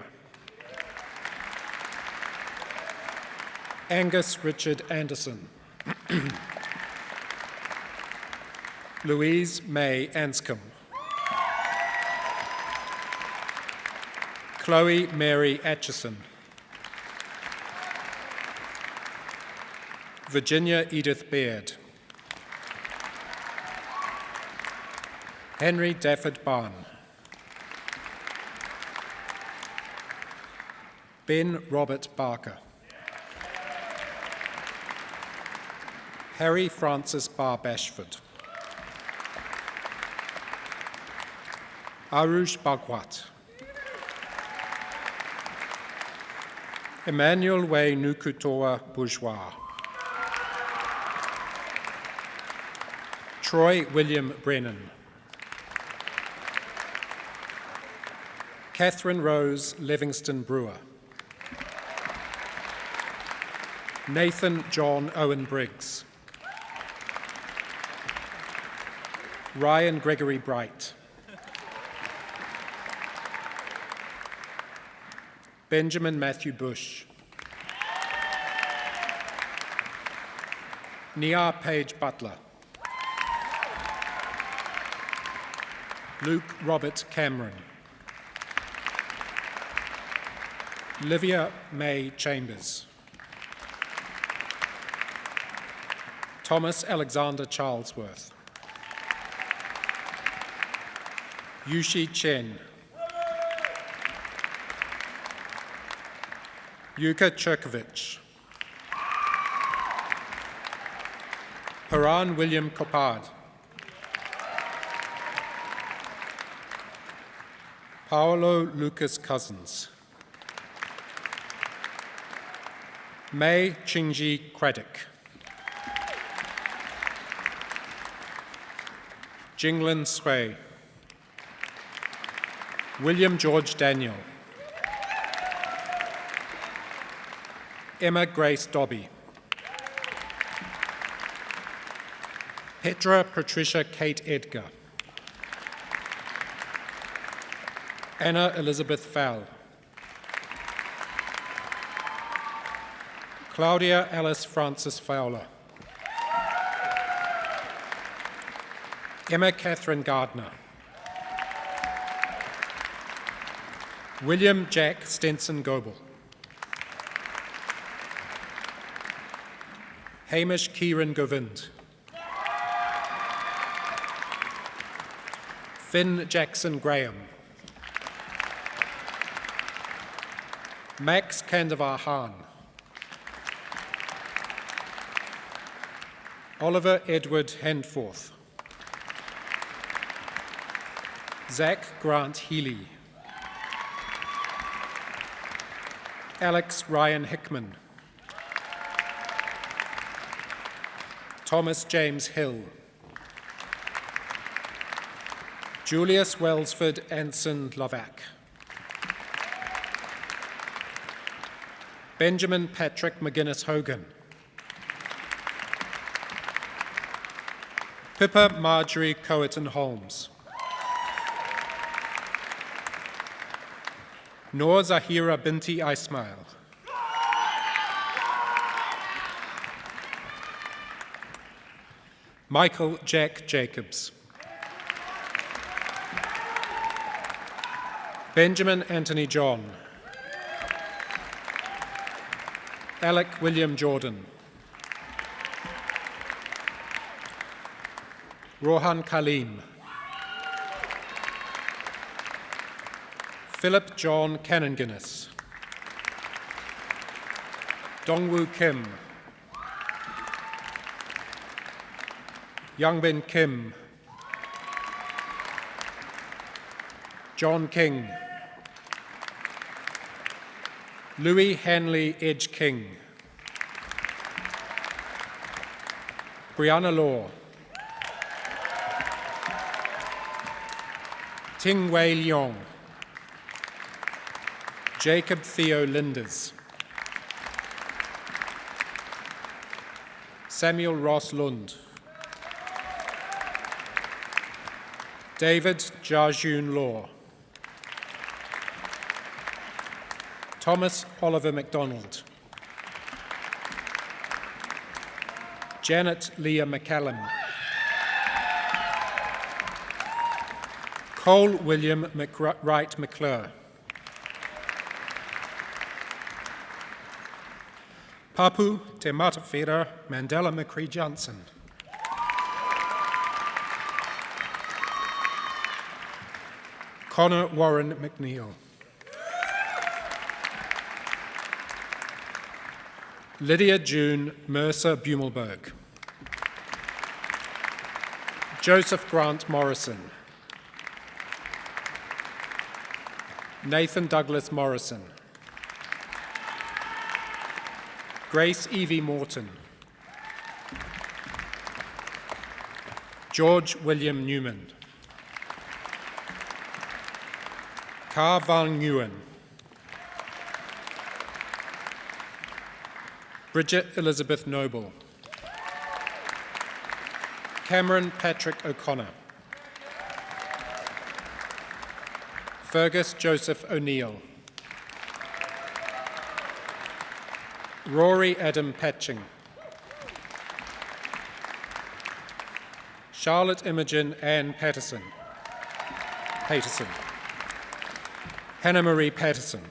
Angus Richard Anderson. Louise May Anscombe. Chloe Mary Atchison. Virginia Edith Baird. Henry Dafford Barn. Ben Robert Barker. Harry Francis Barr Bashford. Arush Bhagwat. Emmanuel Way Nukutoa Bourgeois. Troy William Brennan. Catherine Rose Livingston Brewer. Nathan John Owen Briggs. Ryan Gregory Bright. Benjamin Matthew Bush. Nia Page Butler. Luke Robert Cameron. Livia May Chambers. Thomas Alexander Charlesworth. Yushi Chen. Yuka Cherkovich. Paran William Copard. Paolo Lucas Cousins. Mei Chingji Craddock. Jinglin Sui. William George Daniel. Emma Grace Dobby. Petra Patricia Kate Edgar. Anna Elizabeth Fowle. Claudia Alice Francis Fowler. Emma Catherine Gardner. William Jack Stenson Goebel. Hamish Kieran Govind. Finn Jackson Graham. Max Kandavar Hahn. Oliver Edward Handforth. Zach Grant Healy. Alex Ryan Hickman. Thomas James Hill. Julius Wellsford Anson Lovack. Benjamin Patrick McGuinness Hogan. Pippa Marjorie Coerton Holmes. Noor Zahira Binti Ismail. Michael Jack Jacobs. Benjamin Anthony John. Alec William Jordan. Rohan Kalim. Philip John Cannon-Guinness. Dongwoo Kim. Youngbin Kim. John King. Louis Hanley Edge King. Brianna Law. Ting Wei Leong. Jacob Theo Linders. Samuel Ross Lund. David Jajun Law. Thomas Oliver MacDonald. Janet Leah McCallum. Cole William McWright McClure. Papu Te Matawhera Mandela McCree Johnson. Connor Warren McNeil. Lydia June Mercer Bumelberg. Joseph Grant Morrison. Nathan Douglas Morrison. Grace Evie Morton. George William Newman. Ka Van Nguyen. Bridget Elizabeth Noble. Cameron Patrick O'Connor. Fergus Joseph O'Neill. Rory Adam Patching. Charlotte Imogen Ann Paterson. Hannah Marie Patterson.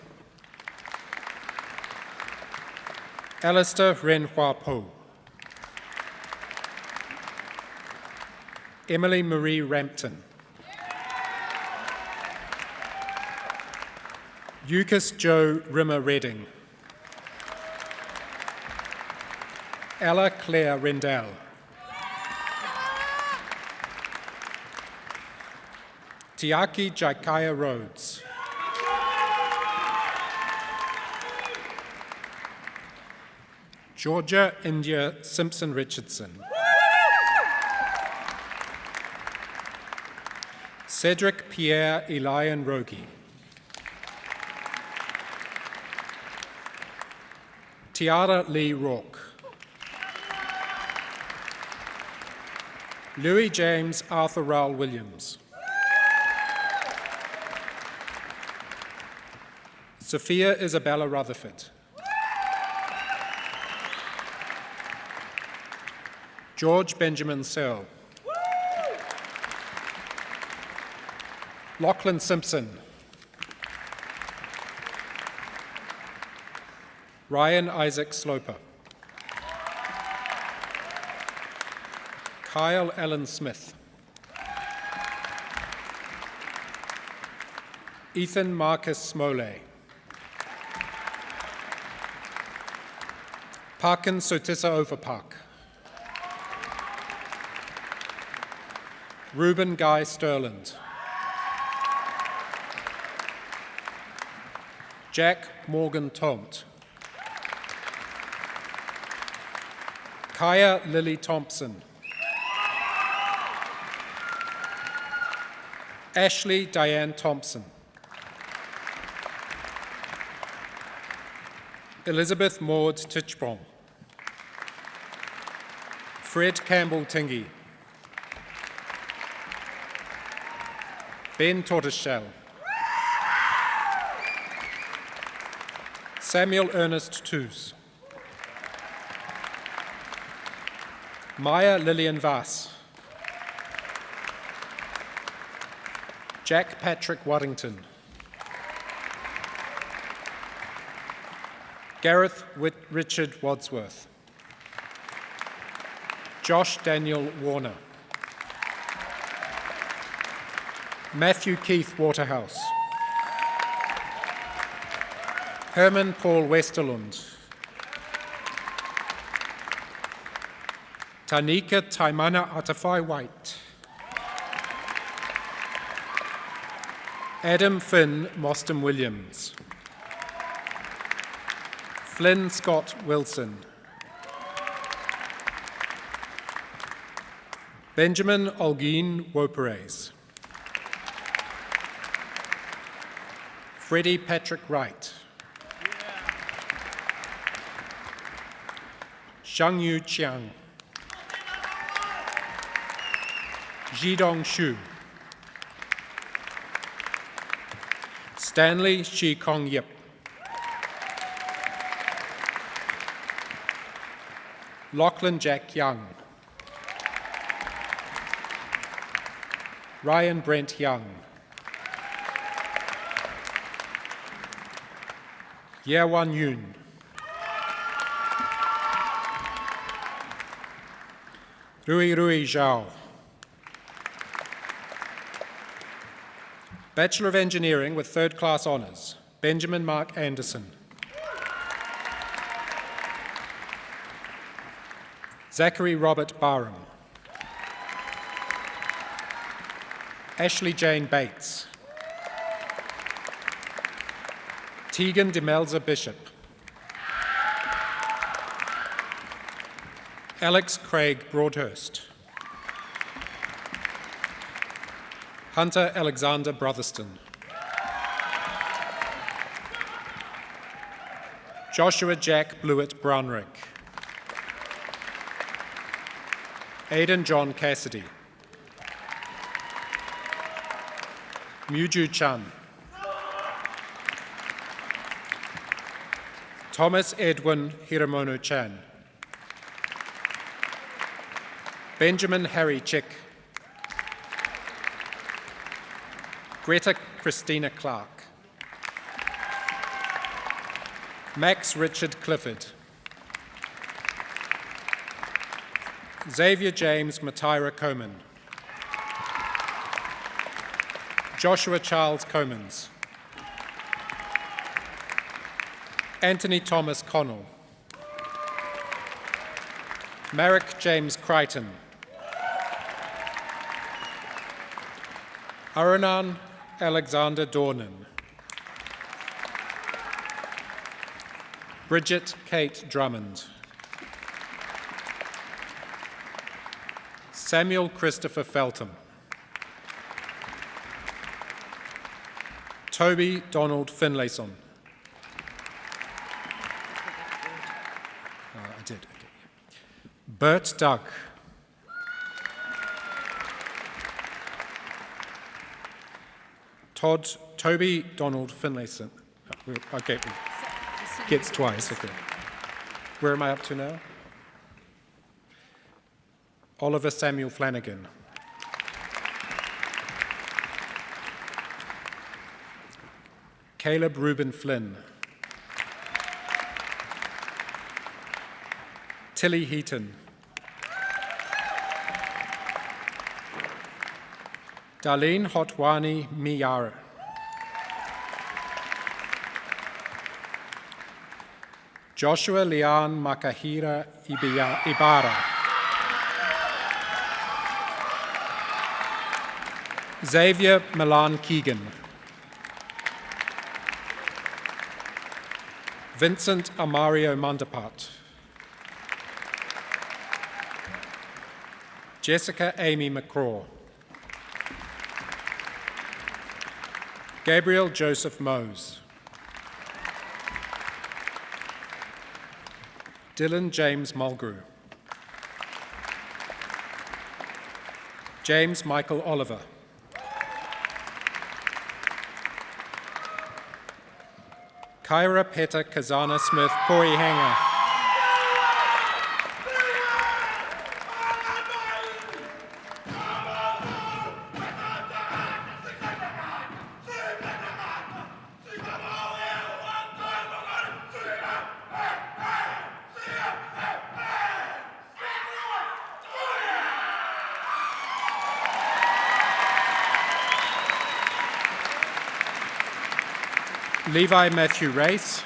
Alistair Ren Hua Po. Emily Marie Rampton. Eucas Joe Rimmer Redding. Ella Claire Rendell. Tiaki Jakaya Rhodes. Georgia India Simpson Richardson. Cedric Pierre Elian Rogi. Tiara Lee Rourke. Louis James Arthur Rowell Williams. Sophia Isabella Rutherford. George Benjamin Searle. Lachlan Simpson. Ryan Isaac Sloper. Kyle Allen Smith. Ethan Marcus Smoley. Parkin Sotissa Overpark. Reuben Guy Sterland. Jack Morgan Tomt. Kaya Lily Thompson. Ashley Diane Thompson. Elizabeth Maud Tichbrom. Fred Campbell Tingy. Ben Tortoiseshell. Samuel Ernest Toos. Maya Lillian Vass. Jack Patrick Waddington. Gareth Richard Wadsworth. Josh Daniel Warner. Matthew Keith Waterhouse. Herman Paul Westerlund. Tanika Taimana Atafai White. Adam Finn Moston Williams. Flynn Scott Wilson. Benjamin Olguin Woperes. Freddie Patrick Wright. Xiangyu Chiang. Jidong Xu. Stanley Shi Kong Yip. Lachlan Jack Young. Ryan Brent Young. Yewan Yoon. Rui Zhao. Bachelor of Engineering with third-class honours, Benjamin Mark Anderson. Zachary Robert Barham. Ashley Jane Bates. Tegan Demelza Bishop. Alex Craig Broadhurst. Hunter Alexander Brotherston. Joshua Jack Blewett Brownrigg. Aidan John Cassidy. Muju Chan. Thomas Edwin Hiramono Chan. Benjamin Harry Chick. Greta Christina Clark. Max Richard Clifford. Xavier James Matira Coman. Joshua Charles Comans. Anthony Thomas Connell. Marek James Crichton. Arunan Alexander Dornan. Bridget Kate Drummond. Samuel Christopher Feltham. Toby Donald Finlayson. I did. Okay. Bert Doug. Toby Donald Finlayson. Okay, gets twice. Okay. Where am I up to now? Oliver Samuel Flanagan. Caleb Reuben Flynn. Tilly Heaton. Darlene Hotwani Miyara. Joshua Leon Makahira Ibarra. Xavier Milan Keegan. Vincent Amario Mandapat. Jessica Amy McCraw. Gabriel Joseph Mose. Dylan James Mulgrew. James Michael Oliver. Kyra Peta Kazana Smith Pori Hanger. Levi Matthew Race,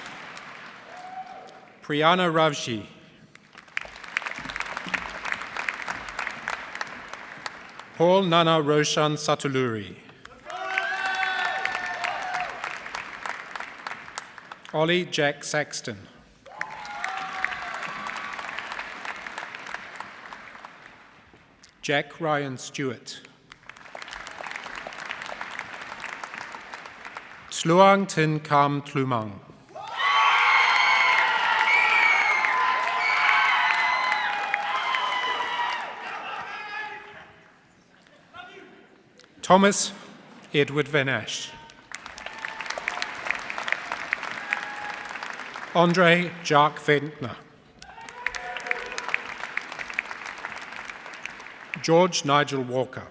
Priyana Ravji, Paul Nana Roshan Satuluri, Ollie Jack Saxton, Jack Ryan Stewart, Sluang Tin Kam Tlumang, Thomas Edward Van Ash, Andre Jacques Ventner, George Nigel Walker,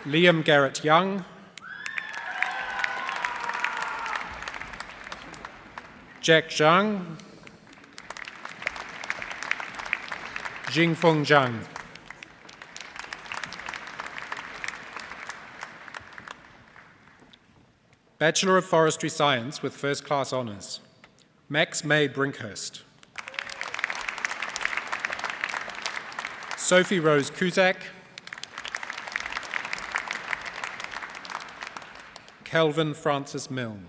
Liam Garrett Young, Jack Zhang, Jingfeng Zhang, Bachelor of Forestry Science with First Class Honours, Max May Brinkhurst, Sophie Rose Cusack, Kelvin Francis Milne,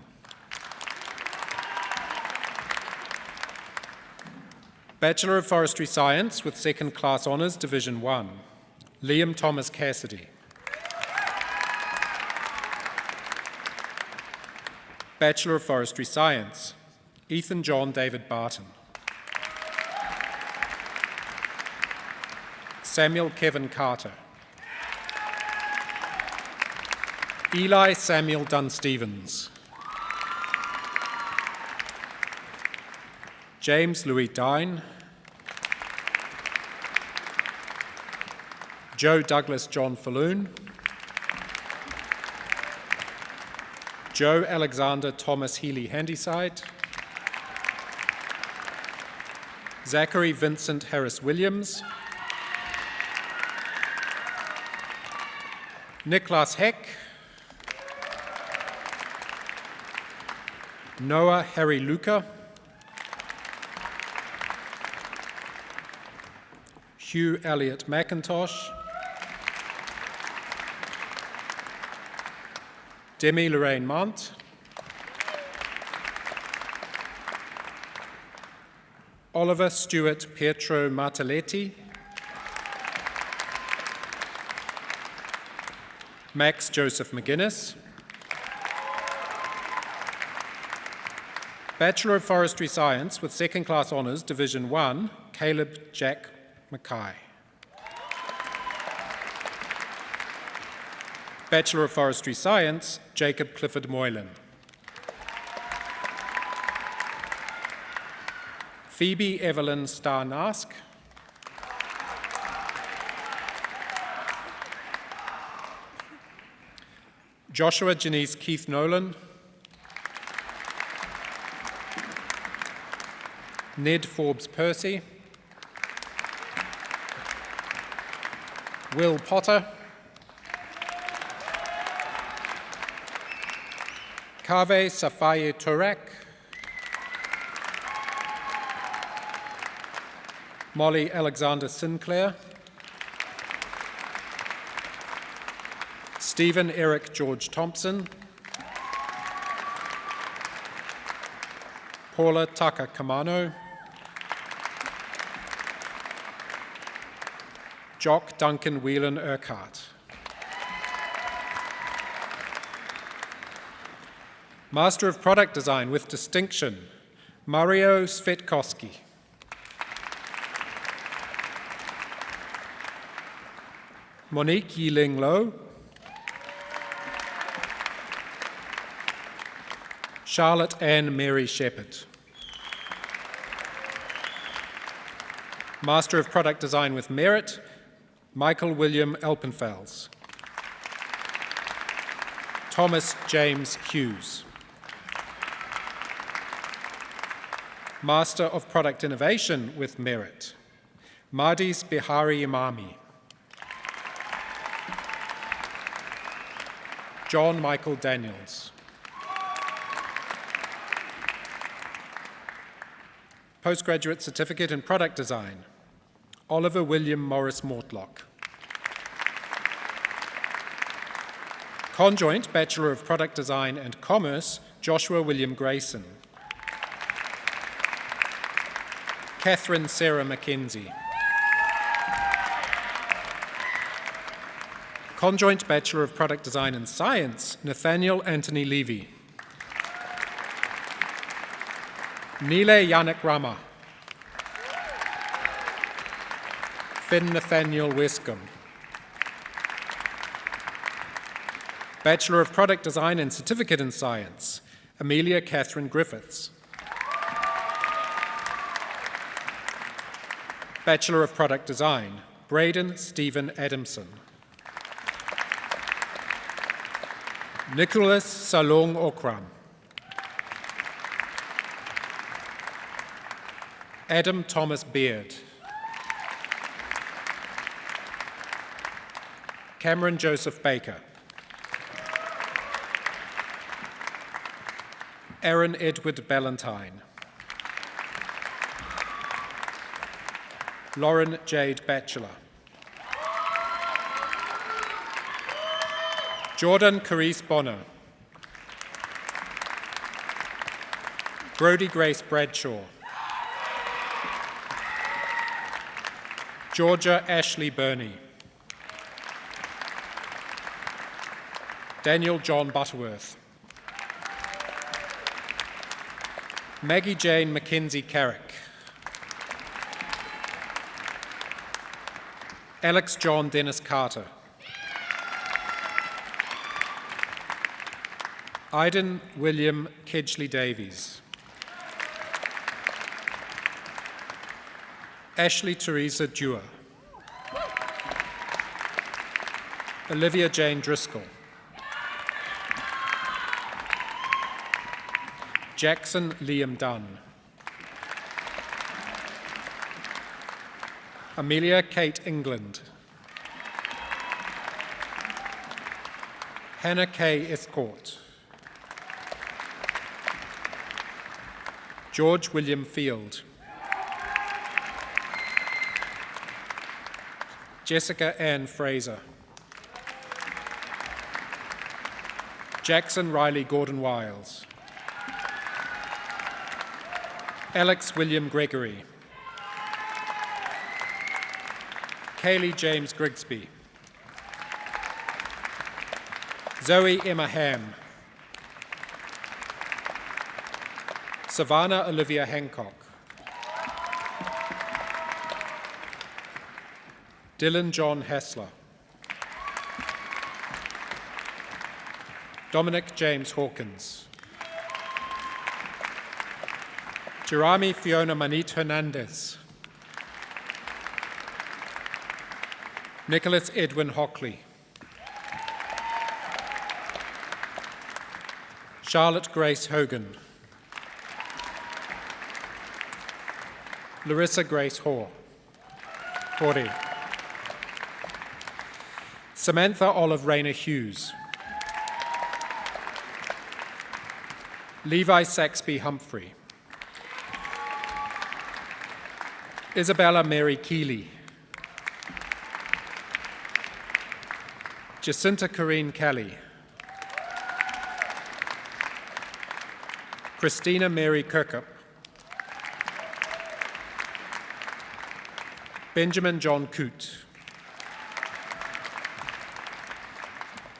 Bachelor of Forestry Science with Second Class Honours, Division 1, Liam Thomas Cassidy, Bachelor of Forestry Science, Ethan John David Barton, Samuel Kevin Carter, Eli Samuel Dunn Stevens, James Louis Dine, Joe Douglas John Falloon, Joe Alexander Thomas Healy Handyside, Zachary Vincent Harris Williams, Niklas Heck, Noah Harry Luca, Hugh Elliott McIntosh, Demi Lorraine Mont, Oliver Stewart Pietro Martelletti, Max Joseph McGuinness, Bachelor of Forestry Science with Second Class Honours, Division 1, Caleb Jack Mackay. Bachelor of Forestry Science, Jacob Clifford Moylan. Phoebe Evelyn Starr-Nask. Joshua Janice Keith Nolan. Ned Forbes Percy. Will Potter. Kaveh Safaye Turak. Molly Alexander Sinclair. Stephen Eric George Thompson. Paula Taka Kamano. Jock Duncan Whelan Urquhart. Master of Product Design with Distinction, Mario Svetkowski. Monique Yiling Lo. Charlotte Ann Mary Shepherd. Master of Product Design with Merit, Michael William Elpenfels. Thomas James Hughes. Master of Product Innovation with Merit, Madis Bihari Imami. John Michael Daniels. Postgraduate Certificate in Product Design, Oliver William Morris Mortlock. Conjoint Bachelor of Product Design and Commerce, Joshua William Grayson. Catherine Sarah Mackenzie. Conjoint Bachelor of Product Design and Science, Nathaniel Anthony Levy. Nile Yannick Rama. Finn Nathaniel Wescombe. Bachelor of Product Design and Certificate in Science, Amelia Catherine Griffiths. Bachelor of Product Design, Braden Stephen Adamson. Nicholas Salong Okram. Adam Thomas Beard. Cameron Joseph Baker. Aaron Edward Ballantyne. Lauren Jade Batchelor. Jordan Carice Bonner. Brody Grace Bradshaw. Georgia Ashley Burney. Daniel John Butterworth. Maggie Jane Mackenzie Carrick. Alex John Dennis Carter. Iden William Kedgley Davies. Ashley Teresa Dewar. Olivia Jane Driscoll. Jackson Liam Dunn. Amelia Kate England. Hannah K. Escort. George William Field. Jessica Ann Fraser. Jackson Riley Gordon-Wiles. Alex William Gregory. Kaylee James Grigsby. Zoe Emma Ham. Savannah Olivia Hancock. Dylan John Hassler. Dominic James Hawkins. Jerami Fiona Manit Hernandez. Nicholas Edwin Hockley. Charlotte Grace Hogan. Larissa Grace Hore. Samantha Olive Rayner Hughes. Levi Saxby Humphrey. Isabella Mary Keeley. Jacinta Corrine Kelly. Christina Mary Kirkup. Benjamin John Coote.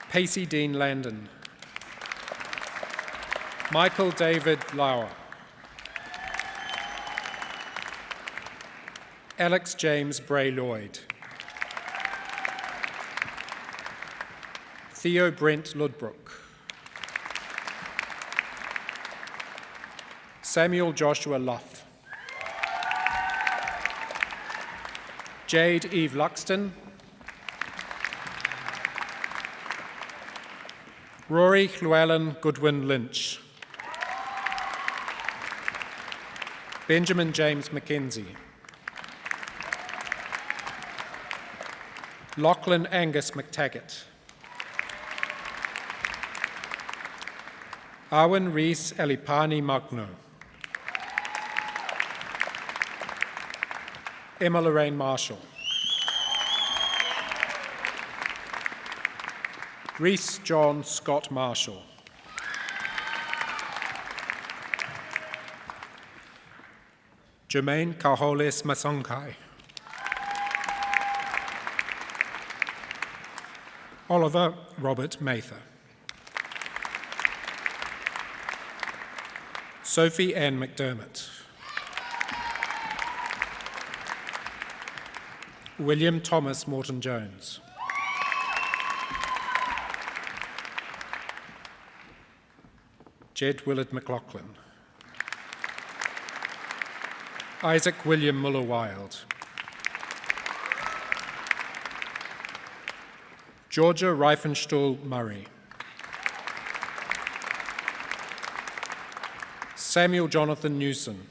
Pacey Dean Landon. Michael David Lauer. Alex James Bray Lloyd. Theo Brent Ludbrook. Samuel Joshua Luff. Jade Eve Luxton. Rory Llewellyn Goodwin Lynch. Benjamin James Mackenzie. Lachlan Angus McTaggart. Arwen Rees Elipani Magno. Emma Lorraine Marshall. Rees John Scott Marshall. Jermaine Kaholes Masonkai. Oliver Robert Mather. Sophie Ann McDermott. William Thomas Morton Jones. Jed Willard McLaughlin. Isaac William Muller-Wild. Georgia Reifenstuhl Murray. Samuel Jonathan Newson.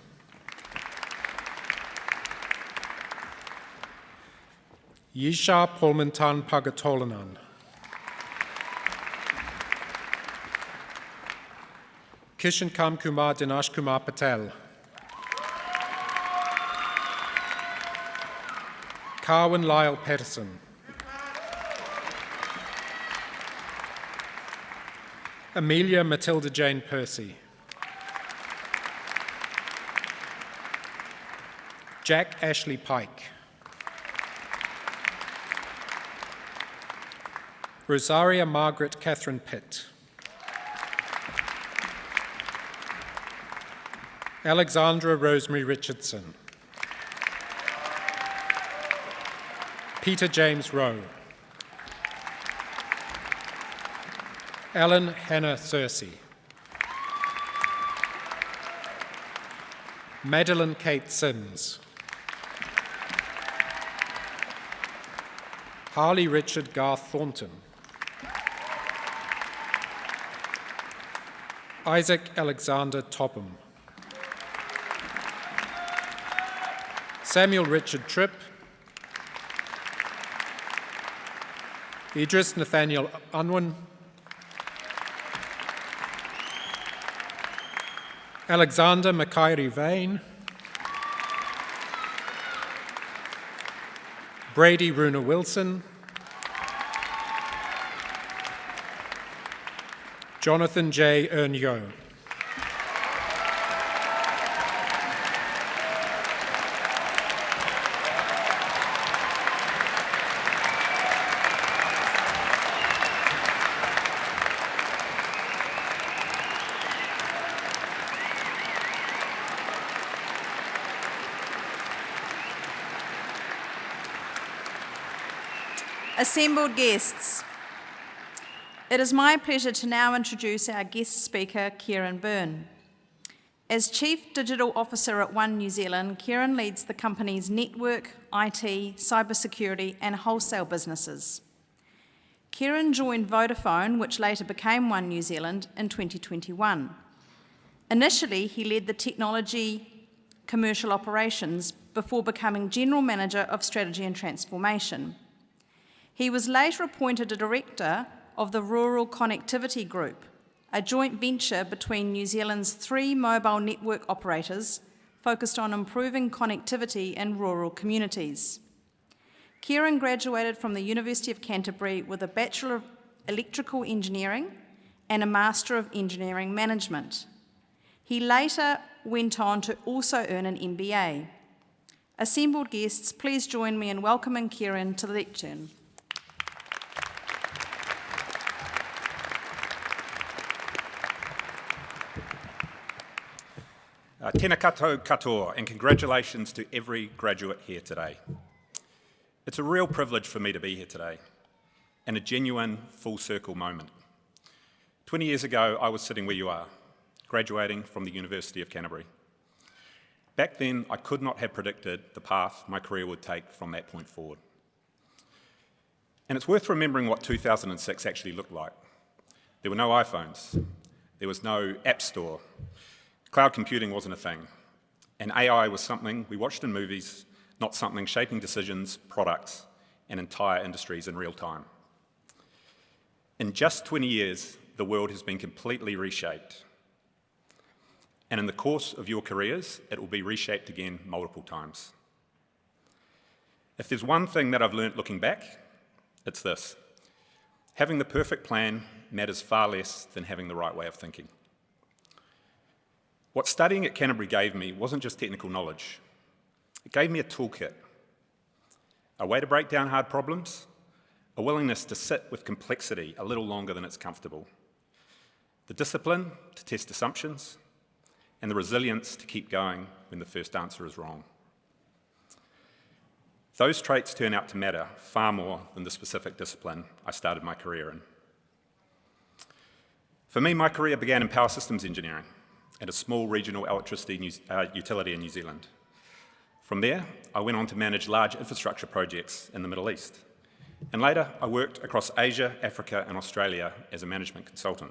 Yisha Polmantan Pagatolanan. Kishan Kam Kumar Dinesh Kumar Patel. Carwin Lyle Patterson. Amelia Matilda Jane Percy. Jack Ashley Pike. Rosaria Margaret Catherine Pitt. Alexandra Rosemary Richardson. Peter James Rowe. Alan Hannah Searcy. Madeline Kate Sims. Harley Richard Garth Thornton. Isaac Alexander Topham. Samuel Richard Tripp. Idris Nathaniel Unwin. Alexander Makairi Vane. Brady Runa Wilson. Jonathan J. Ernyo. Assembled guests, it is my pleasure to now introduce our guest speaker, Kieran Byrne. As Chief Digital Officer at One New Zealand, Kieran leads the company's network, IT, cybersecurity and wholesale businesses. Kieran joined Vodafone, which later became One New Zealand, in 2021. Initially, he led the technology commercial operations before becoming General Manager of Strategy and Transformation. He was later appointed a Director of the Rural Connectivity Group, a joint venture between New Zealand's 3 mobile network operators focused on improving connectivity in rural communities. Kieran graduated from the University of Canterbury with a Bachelor of Electrical Engineering and a Master of Engineering Management. He later went on to also earn an MBA. Assembled guests, please join me in welcoming Kieran to the lectern. Tēnā koutou katoa, and congratulations to every graduate here today. It's a real privilege for me to be here today, and a genuine full circle moment. 20 years ago, I was sitting where you are, graduating from the University of Canterbury. Back then, I could not have predicted the path my career would take from that point forward. And it's worth remembering what 2006 actually looked like. There were no iPhones, there was no app store, cloud computing wasn't a thing, and AI was something we watched in movies, not something shaping decisions, products, and entire industries in real time. In just 20 years, the world has been completely reshaped, and in the course of your careers, it will be reshaped again multiple times. If there's one thing that I've learnt looking back, it's this. Having the perfect plan matters far less than having the right way of thinking. What studying at Canterbury gave me wasn't just technical knowledge. It gave me a toolkit, a way to break down hard problems, a willingness to sit with complexity a little longer than it's comfortable, the discipline to test assumptions, and the resilience to keep going when the first answer is wrong. Those traits turn out to matter far more than the specific discipline I started my career in. For me, my career began in power systems engineering at a small regional electricity utility in New Zealand. From there, I went on to manage large infrastructure projects in the Middle East. And later, I worked across Asia, Africa, and Australia as a management consultant.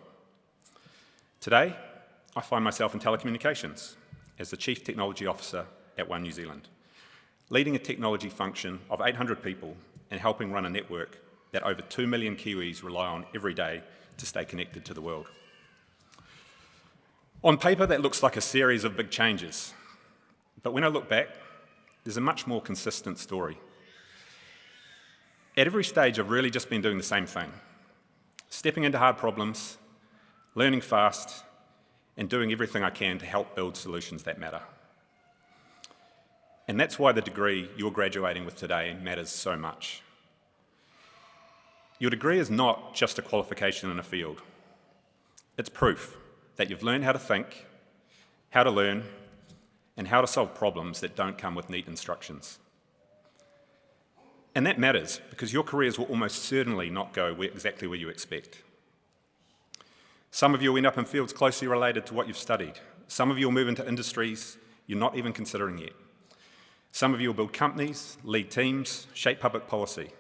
Today, I find myself in telecommunications as the Chief Technology Officer at One New Zealand, leading a technology function of 800 people and helping run a network that over 2 million Kiwis rely on every day to stay connected to the world. On paper, that looks like a series of big changes, but when I look back, there's a much more consistent story. At every stage, I've really just been doing the same thing, stepping into hard problems, learning fast, and doing everything I can to help build solutions that matter. And that's why the degree you're graduating with today matters so much. Your degree is not just a qualification in a field. It's proof that you've learned how to think, how to learn, and how to solve problems that don't come with neat instructions. And that matters because your careers will almost certainly not go exactly where you expect. Some of you will end up in fields closely related to what you've studied. Some of you will move into industries you're not even considering yet. Some of you will build companies, lead teams, shape public policy,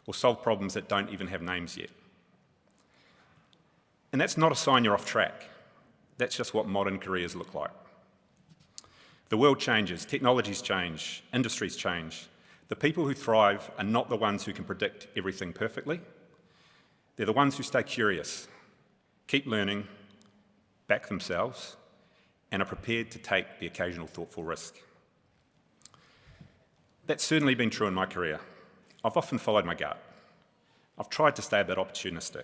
or solve problems that don't even have names yet. And that's not a sign you're off track. That's just what modern careers look like. The world changes, technologies change, industries change. The people who thrive are not the ones who can predict everything perfectly. They're the ones who stay curious, keep learning, back themselves, and are prepared to take the occasional thoughtful risk. That's certainly been true in my career. I've often followed my gut. I've tried to stay a bit opportunistic.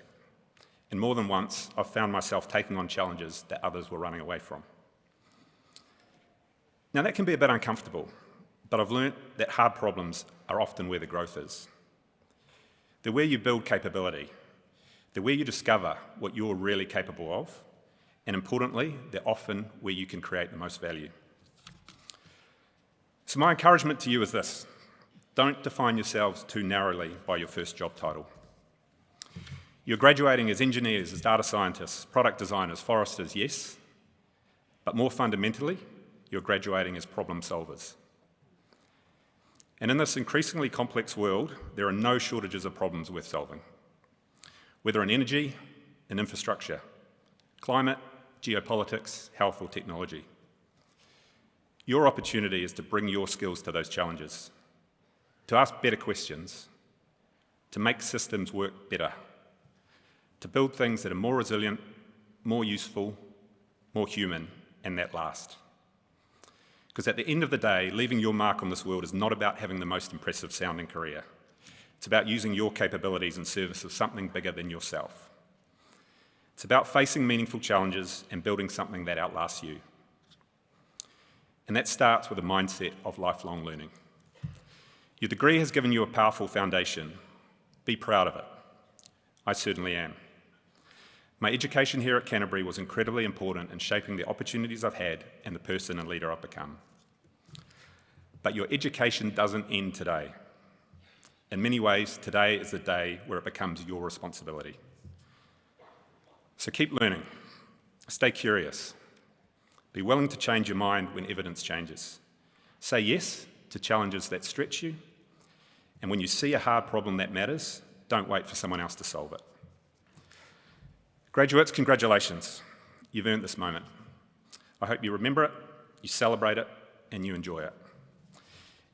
And more than once, I've found myself taking on challenges that others were running away from. Now, that can be a bit uncomfortable, but I've learnt that hard problems are often where the growth is. They're where you build capability. They're where you discover what you're really capable of. And importantly, they're often where you can create the most value. So my encouragement to you is this: don't define yourselves too narrowly by your first job title. You're graduating as engineers, as data scientists, product designers, foresters, yes, but more fundamentally, you're graduating as problem solvers. And in this increasingly complex world, there are no shortages of problems worth solving. Whether in energy, in infrastructure, climate, geopolitics, health, or technology. Your opportunity is to bring your skills to those challenges, to ask better questions, to make systems work better, to build things that are more resilient, more useful, more human, and that last. Because at the end of the day, leaving your mark on this world is not about having the most impressive sounding career. It's about using your capabilities in service of something bigger than yourself. It's about facing meaningful challenges and building something that outlasts you. And that starts with a mindset of lifelong learning. Your degree has given you a powerful foundation. Be proud of it. I certainly am. My education here at Canterbury was incredibly important in shaping the opportunities I've had and the person and leader I've become. But your education doesn't end today. In many ways, today is the day where it becomes your responsibility. So keep learning. Stay curious. Be willing to change your mind when evidence changes. Say yes to challenges that stretch you. And when you see a hard problem that matters, don't wait for someone else to solve it. Graduates, congratulations. You've earned this moment. I hope you remember it, you celebrate it, and you enjoy it.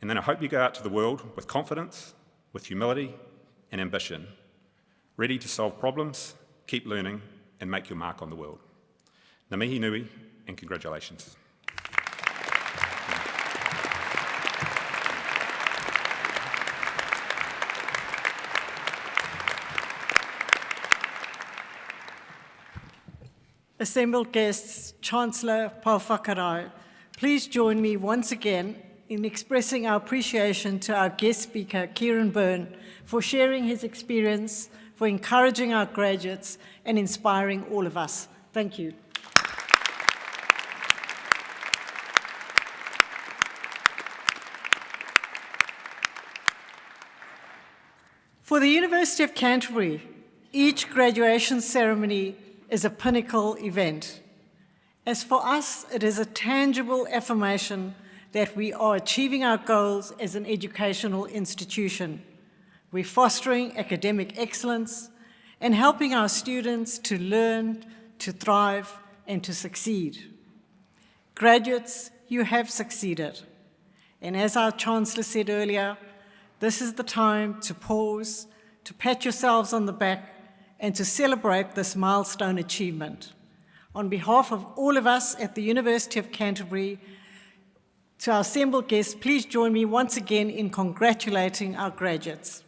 And then I hope you go out to the world with confidence, with humility and ambition, ready to solve problems, keep learning, and make your mark on the world. Ngā mihi nui, and congratulations. Assembled guests, Chancellor Pauwhakarai, please join me once again in expressing our appreciation to our guest speaker, Kieran Byrne, for sharing his experience, for encouraging our graduates and inspiring all of us. Thank you. For the University of Canterbury, each graduation ceremony is a pinnacle event. As for us, it is a tangible affirmation that we are achieving our goals as an educational institution. We're fostering academic excellence and helping our students to learn, to thrive, and to succeed. Graduates, you have succeeded. And as our Chancellor said earlier, this is the time to pause, to pat yourselves on the back, and to celebrate this milestone achievement. On behalf of all of us at the University of Canterbury, to our assembled guests, please join me once again in congratulating our graduates.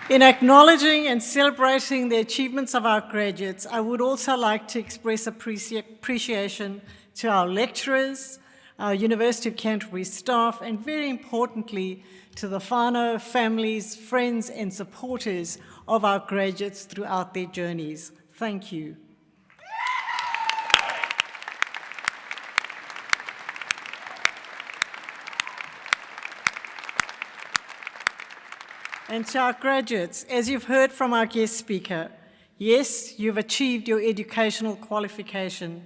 In acknowledging and celebrating the achievements of our graduates, I would also like to express appreciation to our lecturers, our University of Canterbury staff, and very importantly, to the whānau, families, friends, and supporters of our graduates throughout their journeys. Thank you. And to our graduates, as you've heard from our guest speaker, yes, you've achieved your educational qualification,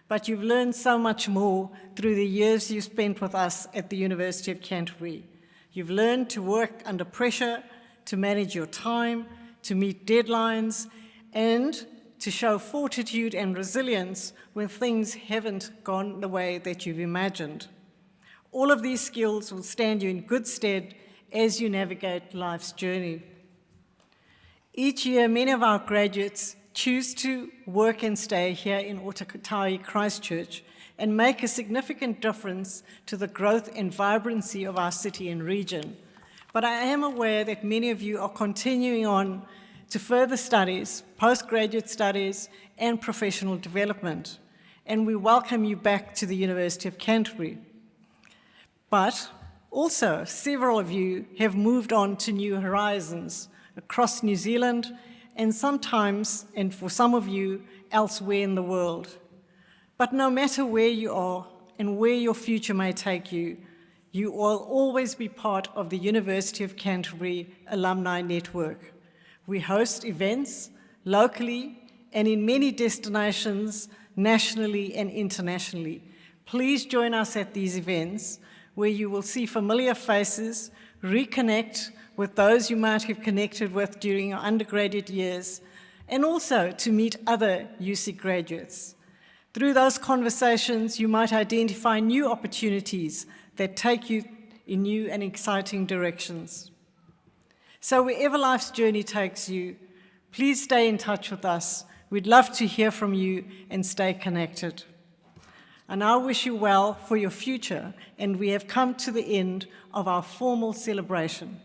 but you've learned so much more through the years you've spent with us at the University of Canterbury. You've learned to work under pressure, to manage your time, to meet deadlines, and to show fortitude and resilience when things haven't gone the way that you've imagined. All of these skills will stand you in good stead as you navigate life's journey. Each year, many of our graduates choose to work and stay here in Otautahi Christchurch and make a significant difference to the growth and vibrancy of our city and region. But I am aware that many of you are continuing on to further studies, postgraduate studies, and professional development, and we welcome you back to the University of Canterbury. But also, several of you have moved on to new horizons across New Zealand and sometimes, and for some of you, elsewhere in the world. But no matter where you are and where your future may take you, you will always be part of the University of Canterbury Alumni Network. We host events locally and in many destinations, nationally and internationally. Please join us at these events, where you will see familiar faces, reconnect with those you might have connected with during your undergraduate years, and also to meet other UC graduates. Through those conversations, you might identify new opportunities that take you in new and exciting directions. So wherever life's journey takes you, please stay in touch with us. We'd love to hear from you and stay connected. And I wish you well for your future, and we have come to the end of our formal celebration.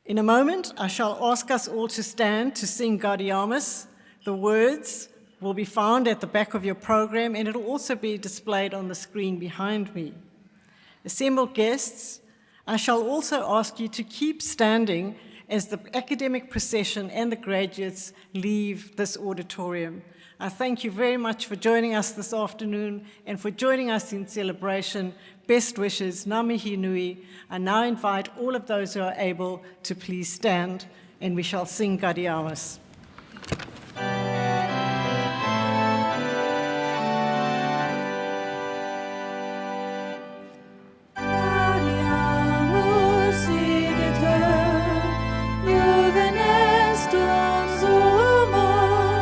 In a moment, I shall ask us all to stand to sing Gaudiamus. The words will be found at the back of your program, and it will also be displayed on the screen behind me. Assembled guests, I shall also ask you to keep standing as the academic procession and the graduates leave this auditorium. I thank you very much for joining us this afternoon and for joining us in celebration. Best wishes, ngā mihi nui. I now invite all of those who are able to please stand, and we shall sing Gaudiamus. Juvenestum sumo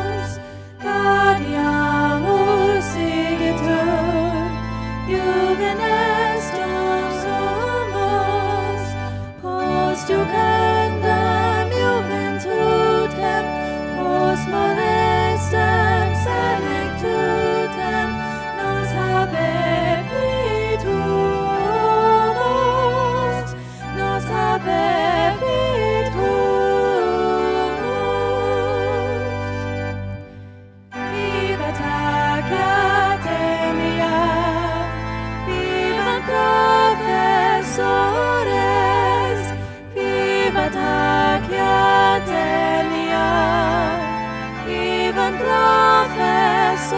professor.